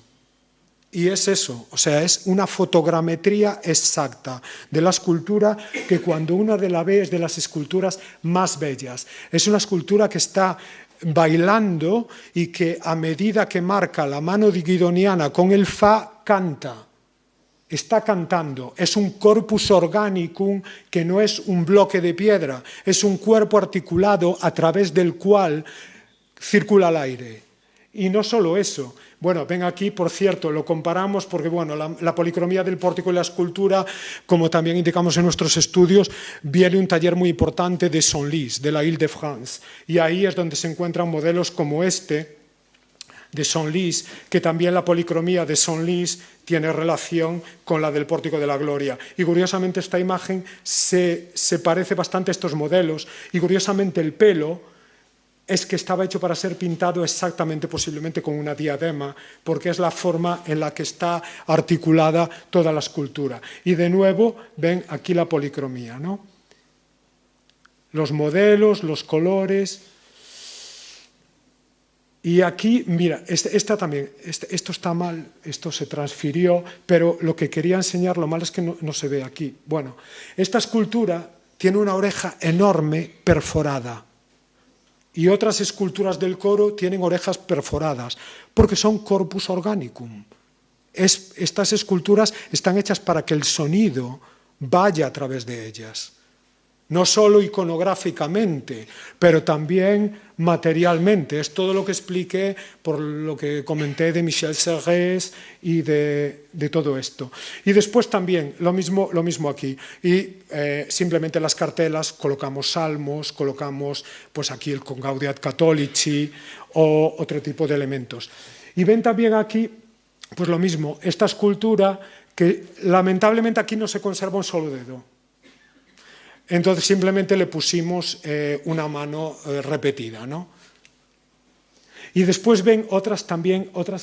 Y es eso, o sea, es una fotogrametría exacta de la escultura que cuando uno la ve es de las esculturas más bellas. Es una escultura que está bailando y que a medida que marca la mano guidoniana con el fa, canta. Está cantando, es un corpus organicum que no es un bloque de piedra, es un cuerpo articulado a través del cual circula el aire. Y no solo eso, bueno, ven aquí, por cierto, lo comparamos porque bueno, la policromía del pórtico y la escultura, como también indicamos en nuestros estudios, viene un taller muy importante de Senlis, de la Île-de-France, y ahí es donde se encuentran modelos como este, de Senlis, que también la policromía de Senlis tiene relación con la del Pórtico de la Gloria. Y curiosamente esta imagen se parece bastante a estos modelos, y curiosamente el pelo es que estaba hecho para ser pintado exactamente, posiblemente con una diadema, porque es la forma en la que está articulada toda la escultura. Y de nuevo, ven aquí la policromía, ¿no? Los modelos, los colores. Y aquí, mira, esta también, esto está mal, esto se transfirió, pero lo que quería enseñar, lo malo es que no se ve aquí. Bueno, esta escultura tiene una oreja enorme perforada. Y otras esculturas del coro tienen orejas perforadas, porque son corpus organicum. Estas esculturas están hechas para que el sonido vaya a través de ellas. No solo iconográficamente, pero también materialmente. Es todo lo que expliqué por lo que comenté de Michel Serres y de todo esto. Y después también lo mismo aquí. Y simplemente las cartelas colocamos salmos, colocamos pues aquí el Con Gaudiat Catholici o otro tipo de elementos. Y ven también aquí pues lo mismo, esta escultura que lamentablemente aquí no se conserva un solo dedo. Entonces simplemente le pusimos una mano repetida, ¿no? Y después ven otras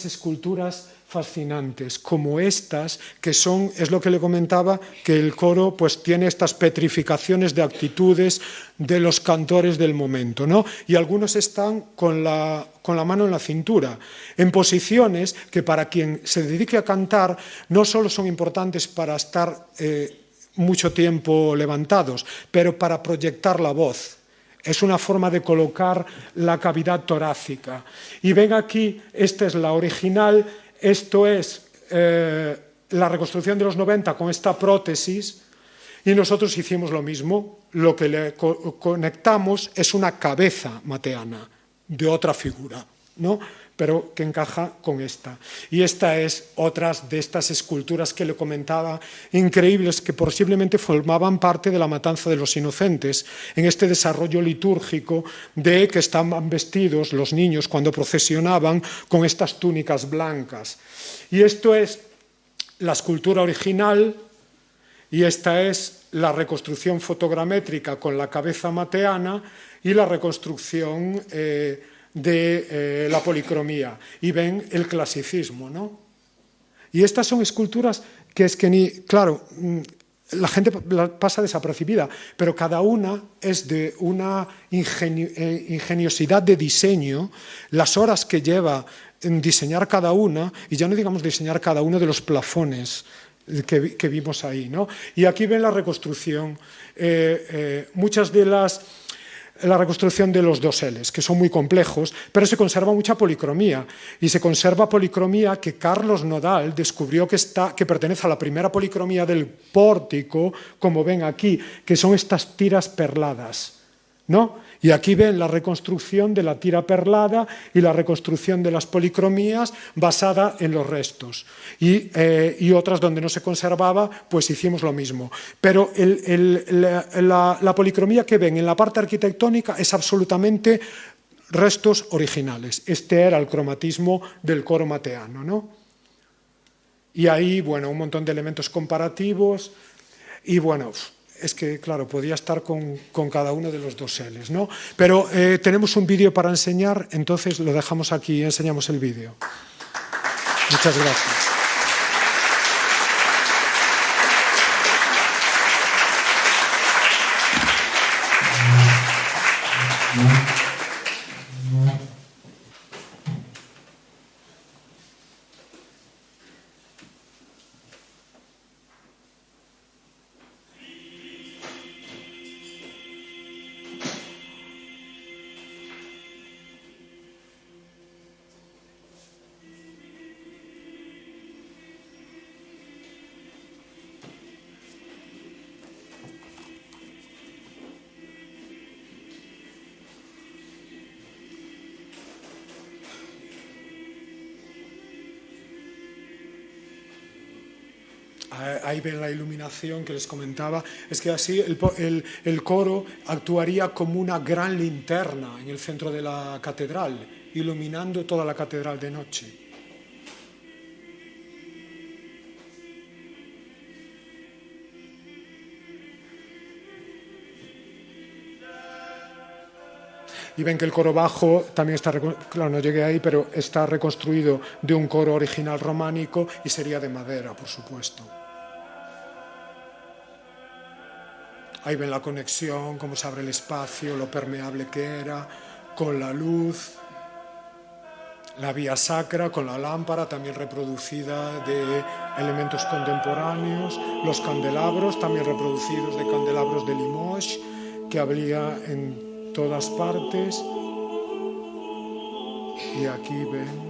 esculturas fascinantes, como estas, que es lo que le comentaba, que el coro pues tiene estas petrificaciones de actitudes de los cantores del momento, ¿no? Y algunos están con la mano en la cintura, en posiciones que para quien se dedique a cantar no solo son importantes para estar mucho tiempo levantados, pero para proyectar la voz. Es una forma de colocar la cavidad torácica. Y ven aquí, esta es la original, esto es la reconstrucción de los 90 con esta prótesis, y nosotros hicimos lo mismo. Lo que le conectamos es una cabeza mateana de otra figura, ¿no? Pero que encaja con esta. Y esta es otras de estas esculturas que le comentaba, increíbles, que posiblemente formaban parte de la matanza de los inocentes, en este desarrollo litúrgico de que estaban vestidos los niños cuando procesionaban con estas túnicas blancas. Y esto es la escultura original, y esta es la reconstrucción fotogramétrica con la cabeza mateana y la reconstrucción de la policromía, y ven el clasicismo, ¿no? Y estas son esculturas que es que claro, la gente pasa desapercibida, pero cada una es de una ingeniosidad de diseño, las horas que lleva en diseñar cada una, y ya no digamos diseñar cada uno de los plafones que vimos ahí, ¿no? Y aquí ven la reconstrucción, muchas de la reconstrucción de los doseles, que son muy complejos, pero se conserva mucha policromía, y se conserva policromía que Carlos Nodal descubrió que pertenece a la primera policromía del pórtico, como ven aquí, que son estas tiras perladas, ¿no? Y aquí ven la reconstrucción de la tira perlada y la reconstrucción de las policromías basada en los restos. Y otras donde no se conservaba, pues hicimos lo mismo. Pero la policromía que ven en la parte arquitectónica es absolutamente restos originales. Este era el cromatismo del coro mateano, ¿no? Y ahí, bueno, un montón de elementos comparativos. Y bueno, Es que, claro, podía estar con cada uno de los dos L's, ¿no? Pero tenemos un vídeo para enseñar, entonces lo dejamos aquí y enseñamos el vídeo. Muchas gracias. Ahí ven la iluminación que les comentaba. Es que así el coro actuaría como una gran linterna en el centro de la catedral, iluminando toda la catedral de noche. Y ven que el coro bajo también está, claro, no llegué ahí, pero está reconstruido de un coro original románico y sería de madera, por supuesto. Ahí ven la conexión, cómo se abre el espacio, lo permeable que era, con la luz, la vía sacra, con la lámpara también reproducida de elementos contemporáneos, los candelabros también reproducidos de candelabros de Limoges, que habría en todas partes. Y aquí ven.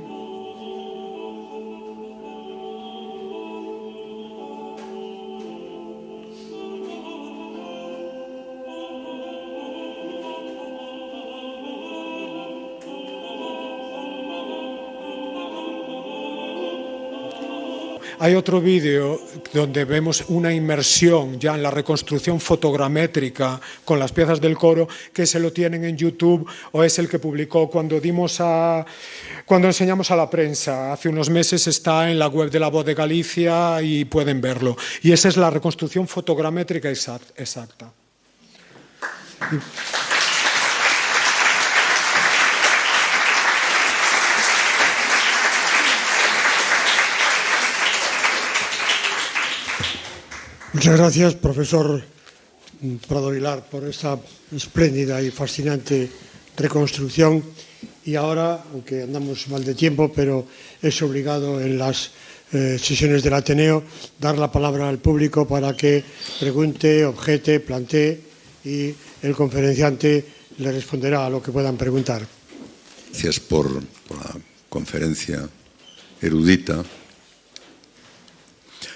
Hay otro vídeo donde vemos una inmersión ya en la reconstrucción fotogramétrica con las piezas del coro, que se lo tienen en YouTube, o es el que publicó cuando enseñamos a la prensa hace unos meses. Está en la web de la Voz de Galicia y pueden verlo. Y esa es la reconstrucción fotogramétrica exacta. Muchas gracias, profesor Prado Vilar, por esta espléndida y fascinante reconstrucción. Y ahora, aunque andamos mal de tiempo, pero es obligado en las sesiones del Ateneo dar la palabra al público para que pregunte, objete, plantee, y el conferenciante le responderá a lo que puedan preguntar. Gracias por la conferencia erudita.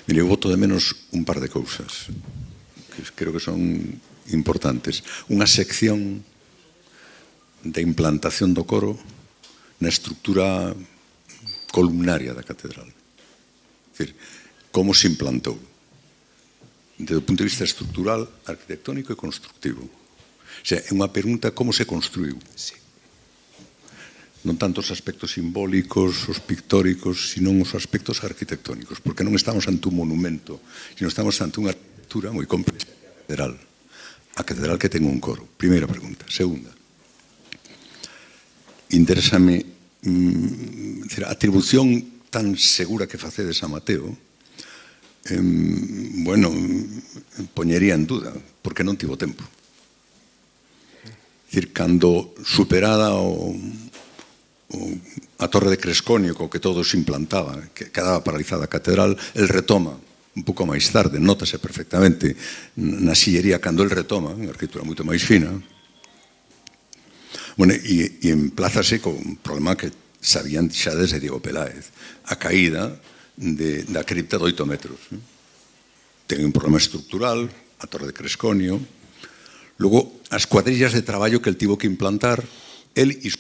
Mire, eu voto de menos un par de cousas que creo que son importantes. Unha sección de implantación do coro na estructura columnaria da catedral. É dicir, como se implantou desde o punto de vista estructural, arquitectónico e constructivo. O sea, é unha pregunta como se construiu. Sí. Non tanto os aspectos simbólicos, os pictóricos, sino os aspectos arquitectónicos, porque non estamos ante un monumento, sino estamos ante unha arquitectura moi complexa. A catedral que ten un coro. Primeira pregunta. Segunda, interésame a atribución tan segura que facedes a Mateo, poñería en duda, porque non tivo tempo. É dicir, cando superada a Torre de Cresconio, co que todo se implantaba, que quedaba paralizada a catedral, el retoma un pouco máis tarde, nótase perfectamente na sillería cando el retoma, unha arquitectura moito máis fina. Bueno, e emplázase con un problema que sabían xa desde Diego Peláez, a caída da cripta de 8 metros. Ten un problema estructural, a Torre de Cresconio, logo as cuadrillas de traballo que el tivo que implantar, el e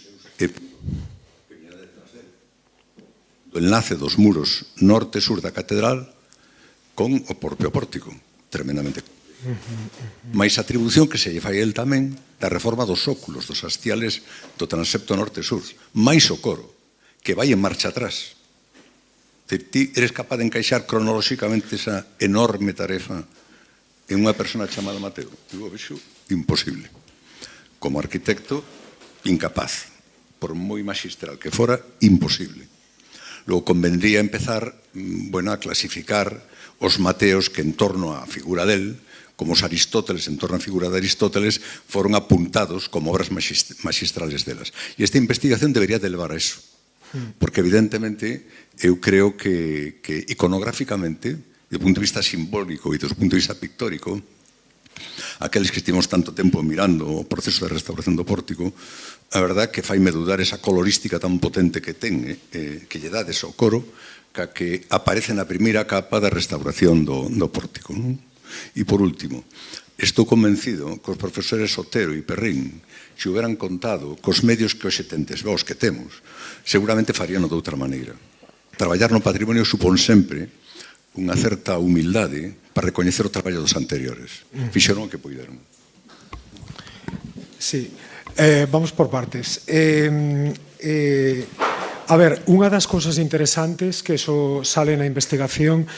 o enlace dos muros norte e sur da catedral con o propio pórtico, tremendamente. Mais a atribución que se lle fai el tamén da reforma dos óculos, dos hastiales do transepto norte-sur, máis o coro, que vai en marcha atrás. Ti eres capaz de encaixar cronolóxicamente esa enorme tarefa en unha persona chamada Mateo? Eu o vexo imposible. Como arquitecto, incapaz. Por moi magistral que fora, imposible. Logo convendría empezar a clasificar os Mateos que en torno á figura del, como os Aristóteles en torno á figura de Aristóteles, foron apuntados como obras magistrales delas. E esta investigación debería de levar a eso. Porque evidentemente eu creo que iconográficamente, do punto de vista simbólico e do punto de vista pictórico, aqueles que estivemos tanto tempo mirando o proceso de restauración do pórtico, a verdad que faime dudar esa colorística tan potente que ten, que lle dades ao coro, que aparece na primeira capa da restauración do pórtico. E por último, estou convencido que os profesores Otero e Perrín, se hubieran contado cos medios que hoxe tendes, os que temos, seguramente farían de outra maneira. Traballar no patrimonio supón sempre unha certa humildade para recoñecer o traballo dos anteriores. Fixeron o que puideron. Sí, vamos por partes. A ver, unha das cousas interesantes que eso sale na investigación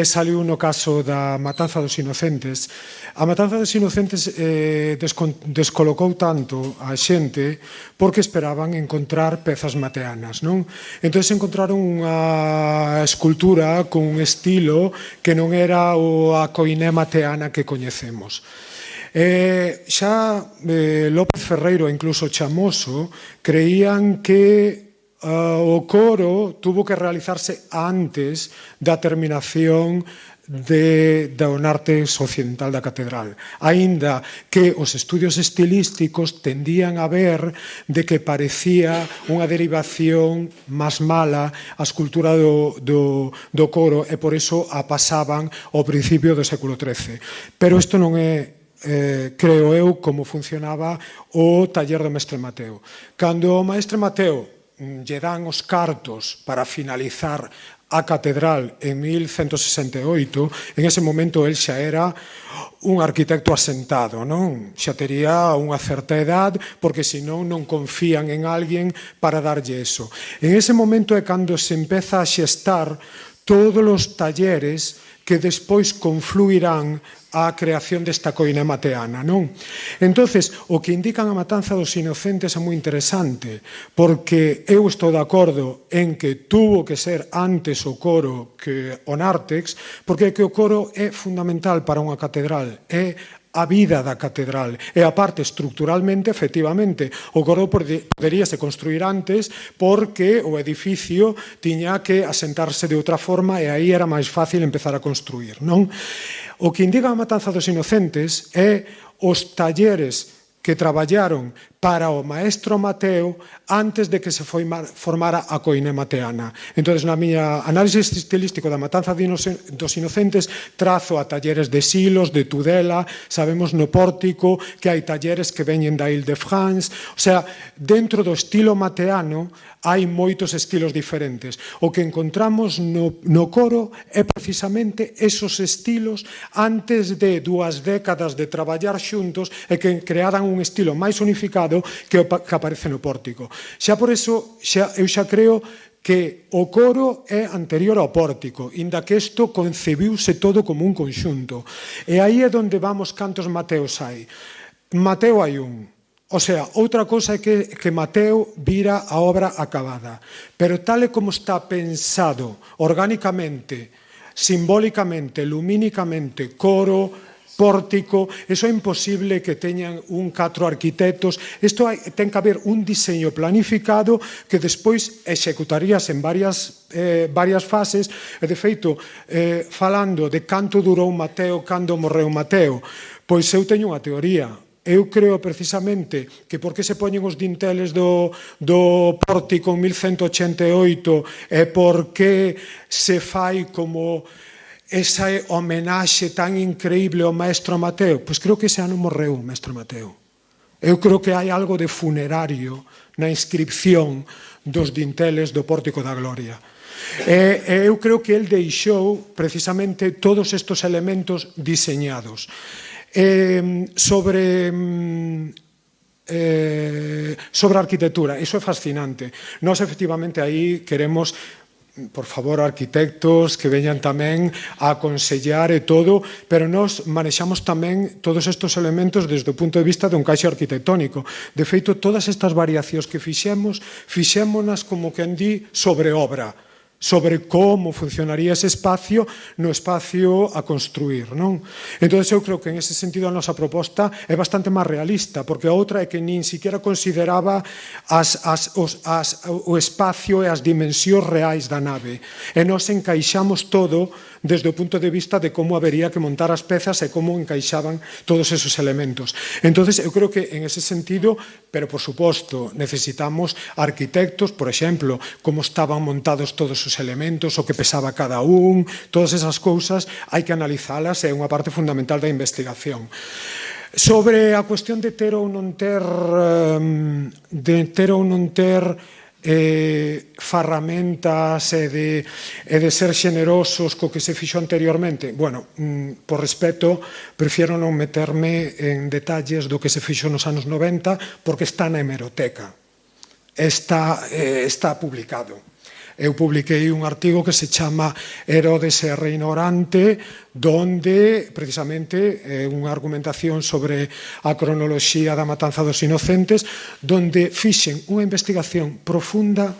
saliu no caso da Matanza dos Inocentes. A Matanza dos Inocentes descolocou tanto a xente porque esperaban encontrar pezas mateanas, non? Entón encontraron unha escultura con un estilo que non era a coiné mateana que coñecemos. Xa López Ferreiro e incluso Chamoso creían que o coro tuvo que realizarse antes da terminación do nártex occidental da catedral, aínda que os estudios estilísticos tendían a ver de que parecía unha derivación máis mala a escultura do coro e por iso a pasaban ao principio do século XIII. Pero isto non é creo eu como funcionaba o taller do mestre Mateo. Cando o mestre Mateo lle dan os cartos para finalizar a catedral en 1168, en ese momento el xa era un arquitecto asentado, non? Xa tería unha certa edad, porque senón non confían en alguén para darlle eso. En ese momento é cando se empeza a xestar todos os talleres que despois confluirán a creación desta coina mateana, non? Entonces, o que indican a Matanza dos Inocentes é moi interesante, porque eu estou de acordo en que tuvo que ser antes o coro que o nártex, porque é que o coro é fundamental para unha catedral, é a vida da catedral. E aparte, estructuralmente, efectivamente, o coro poderíase construir antes porque o edificio tiña que asentarse de outra forma e aí era máis fácil empezar a construir, non? O que indica a Matanza dos Inocentes é os talleres que traballaron para o maestro Mateo antes de que se formara a coiné mateana. Entón, na miña análise estilístico da Matanza dos Inocentes, trazo a talleres de Silos, de Tudela, sabemos no Pórtico que hai talleres que veñen da Ile-de-France, o sea, dentro do estilo mateano hai moitos estilos diferentes. O que encontramos no coro é precisamente esos estilos antes de 2 décadas de traballar xuntos e que crearan un estilo máis unificado que aparece no Pórtico. Xa por iso, eu xa creo que o coro é anterior ao pórtico, inda que isto concebiuse todo como un conxunto. E aí é onde vamos cantos Mateos hai. Mateo hai un. O sea, outra cousa é que Mateo vira a obra acabada. Pero tal e como está pensado orgánicamente, simbólicamente, lumínicamente, coro, pórtico, eso é imposible que teñan 4 arquitectos. Isto ten que haber un diseño planificado que despois executaríase en varias fases. E, de feito, falando de canto durou Mateo, cando morreu Mateo, pois eu teño unha teoría. Eu creo precisamente que porque se poñen os dinteles do pórtico en 1188 e porque se fai como esa homenaxe tan increíble ao maestro Mateo, pois creo que ese ano morreu o maestro Mateo. Eu creo que hai algo de funerario na inscripción dos dinteles do Pórtico da Gloria. Eu creo que el deixou precisamente todos estes elementos diseñados. Sobre arquitectura, iso é fascinante. Nós, efectivamente, aí queremos por favor, arquitectos que veñan tamén a aconsellar e todo, pero nós manexamos tamén todos estes elementos desde o punto de vista do encaixe arquitectónico. De feito, todas estas variacións que fixémonas como quen di sobre obra, sobre como funcionaría ese espacio no espacio a construir, non? Entón, eu creo que en ese sentido a nosa proposta é bastante máis realista, porque a outra é que nin siquiera consideraba o espacio e as dimensións reais da nave. E nós encaixamos todo desde o punto de vista de como habería que montar as pezas e como encaixaban todos esos elementos. Entón, eu creo que en ese sentido, pero por suposto, necesitamos arquitectos, por exemplo, como estaban montados todos os elementos, o que pesaba cada un, todas esas cousas, hai que analizalas, é unha parte fundamental da investigación. Sobre a cuestión de ter ou non ter ferramentas e de ser xenerosos co que se fixo anteriormente, bueno, por respeto, prefiero non meterme en detalles do que se fixo nos anos 90 porque está na hemeroteca, está publicado. Eu publiquei un artigo que se chama Herodes e Reino Orante, donde precisamente unha argumentación sobre a cronoloxía da matanza dos inocentes, donde fixen unha investigación profunda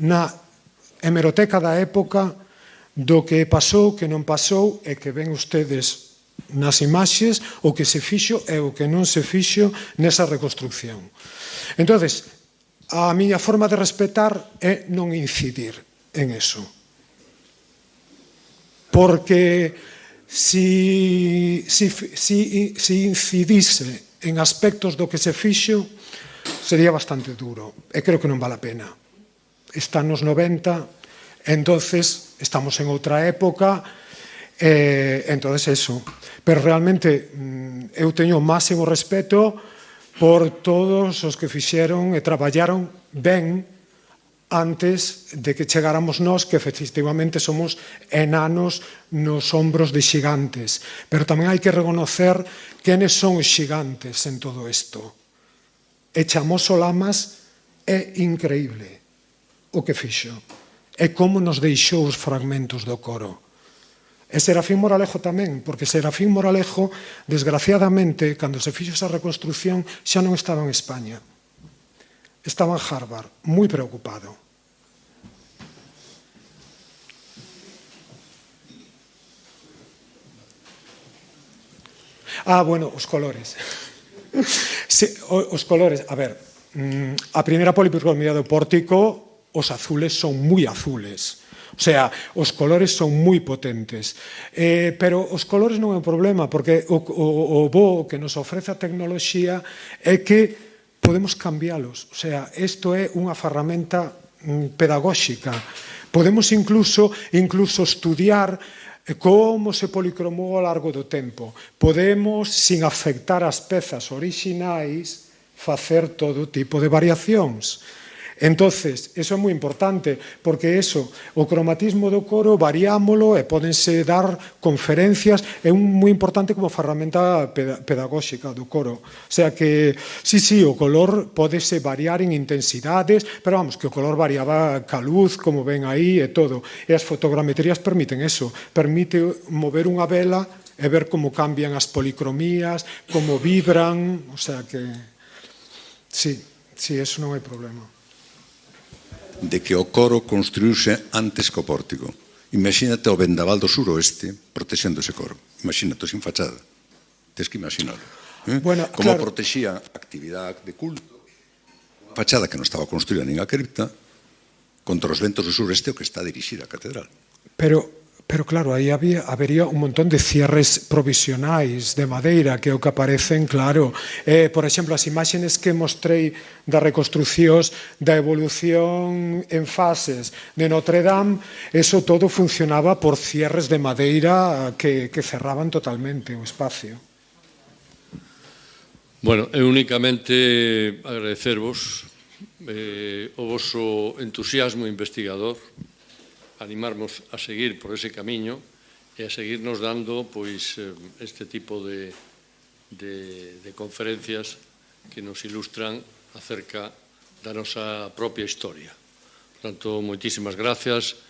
na hemeroteca da época do que pasou, que non pasou e que ven ustedes nas imaxes, o que se fixo e o que non se fixo nesa reconstrucción. Entón, a miña forma de respetar é non incidir en eso. Porque si incidise en aspectos do que se fixo, sería bastante duro. E creo que non vale a pena. Están nos 90, entonces estamos en outra época, entonces eso. Pero realmente eu teño o máximo respeto por todos os que fixeron e traballaron ben antes de que chegáramos nós, que efectivamente somos enanos nos ombros de xigantes. Pero tamén hai que reconocer quenes son os xigantes en todo isto. E Chamoso Lamas é increíble o que fixo. E como nos deixou os fragmentos do coro. E Serafín Moralejo tamén, porque Serafín Moralejo, desgraciadamente, cando se fixo esa reconstrucción, xa non estaba en España. Estaba en Harvard, moi preocupado. Bueno, os colores. Sí, os colores, a ver, a primeira policromía do pórtico, os azules son moi azules. O sea, os colores son moi potentes. Pero os colores non é un problema, porque o bo que nos ofrece a tecnoloxía é que podemos cambiálos. O sea, isto é unha ferramenta pedagóxica. Podemos incluso estudiar como se policromou ao largo do tempo. Podemos, sin afectar as pezas orixinais, facer todo tipo de variacións. Entonces, eso é moi importante, porque o cromatismo do coro variámolo e pódense dar conferencias, é moi importante como ferramenta pedagóxica do coro. O sea que, sí, o color pódese variar en intensidades, pero vamos, que o color variaba ca luz, como ven aí, e todo. E as fotogrametrías permiten eso, permite mover unha vela e ver como cambian as policromías, como vibran, o sea que, sí, eso non hai problema. De que o coro construíuse antes que o pórtico. Imagínate o vendaval do suroeste protexendo ese coro. Imagínate, sin fachada. Tens que imaginalo. Bueno, como claro. protexía a actividade de culto, unha fachada que non estaba construída nin a cripta, contra os ventos do sureste o que está dirixida a catedral. Pero claro, aí habería un montón de cierres provisionais de madeira que o que aparecen, claro. Por exemplo, as imaxes que mostrei das reconstruccións da evolución en fases de Notre Dame, eso todo funcionaba por cierres de madeira que cerraban totalmente o espacio. Bueno, eu únicamente agradecervos o voso entusiasmo investigador, animarmos a seguir por ese camiño e a seguirnos dando pois este tipo de conferencias que nos ilustran acerca da nosa propia historia. Por tanto, moitísimas gracias.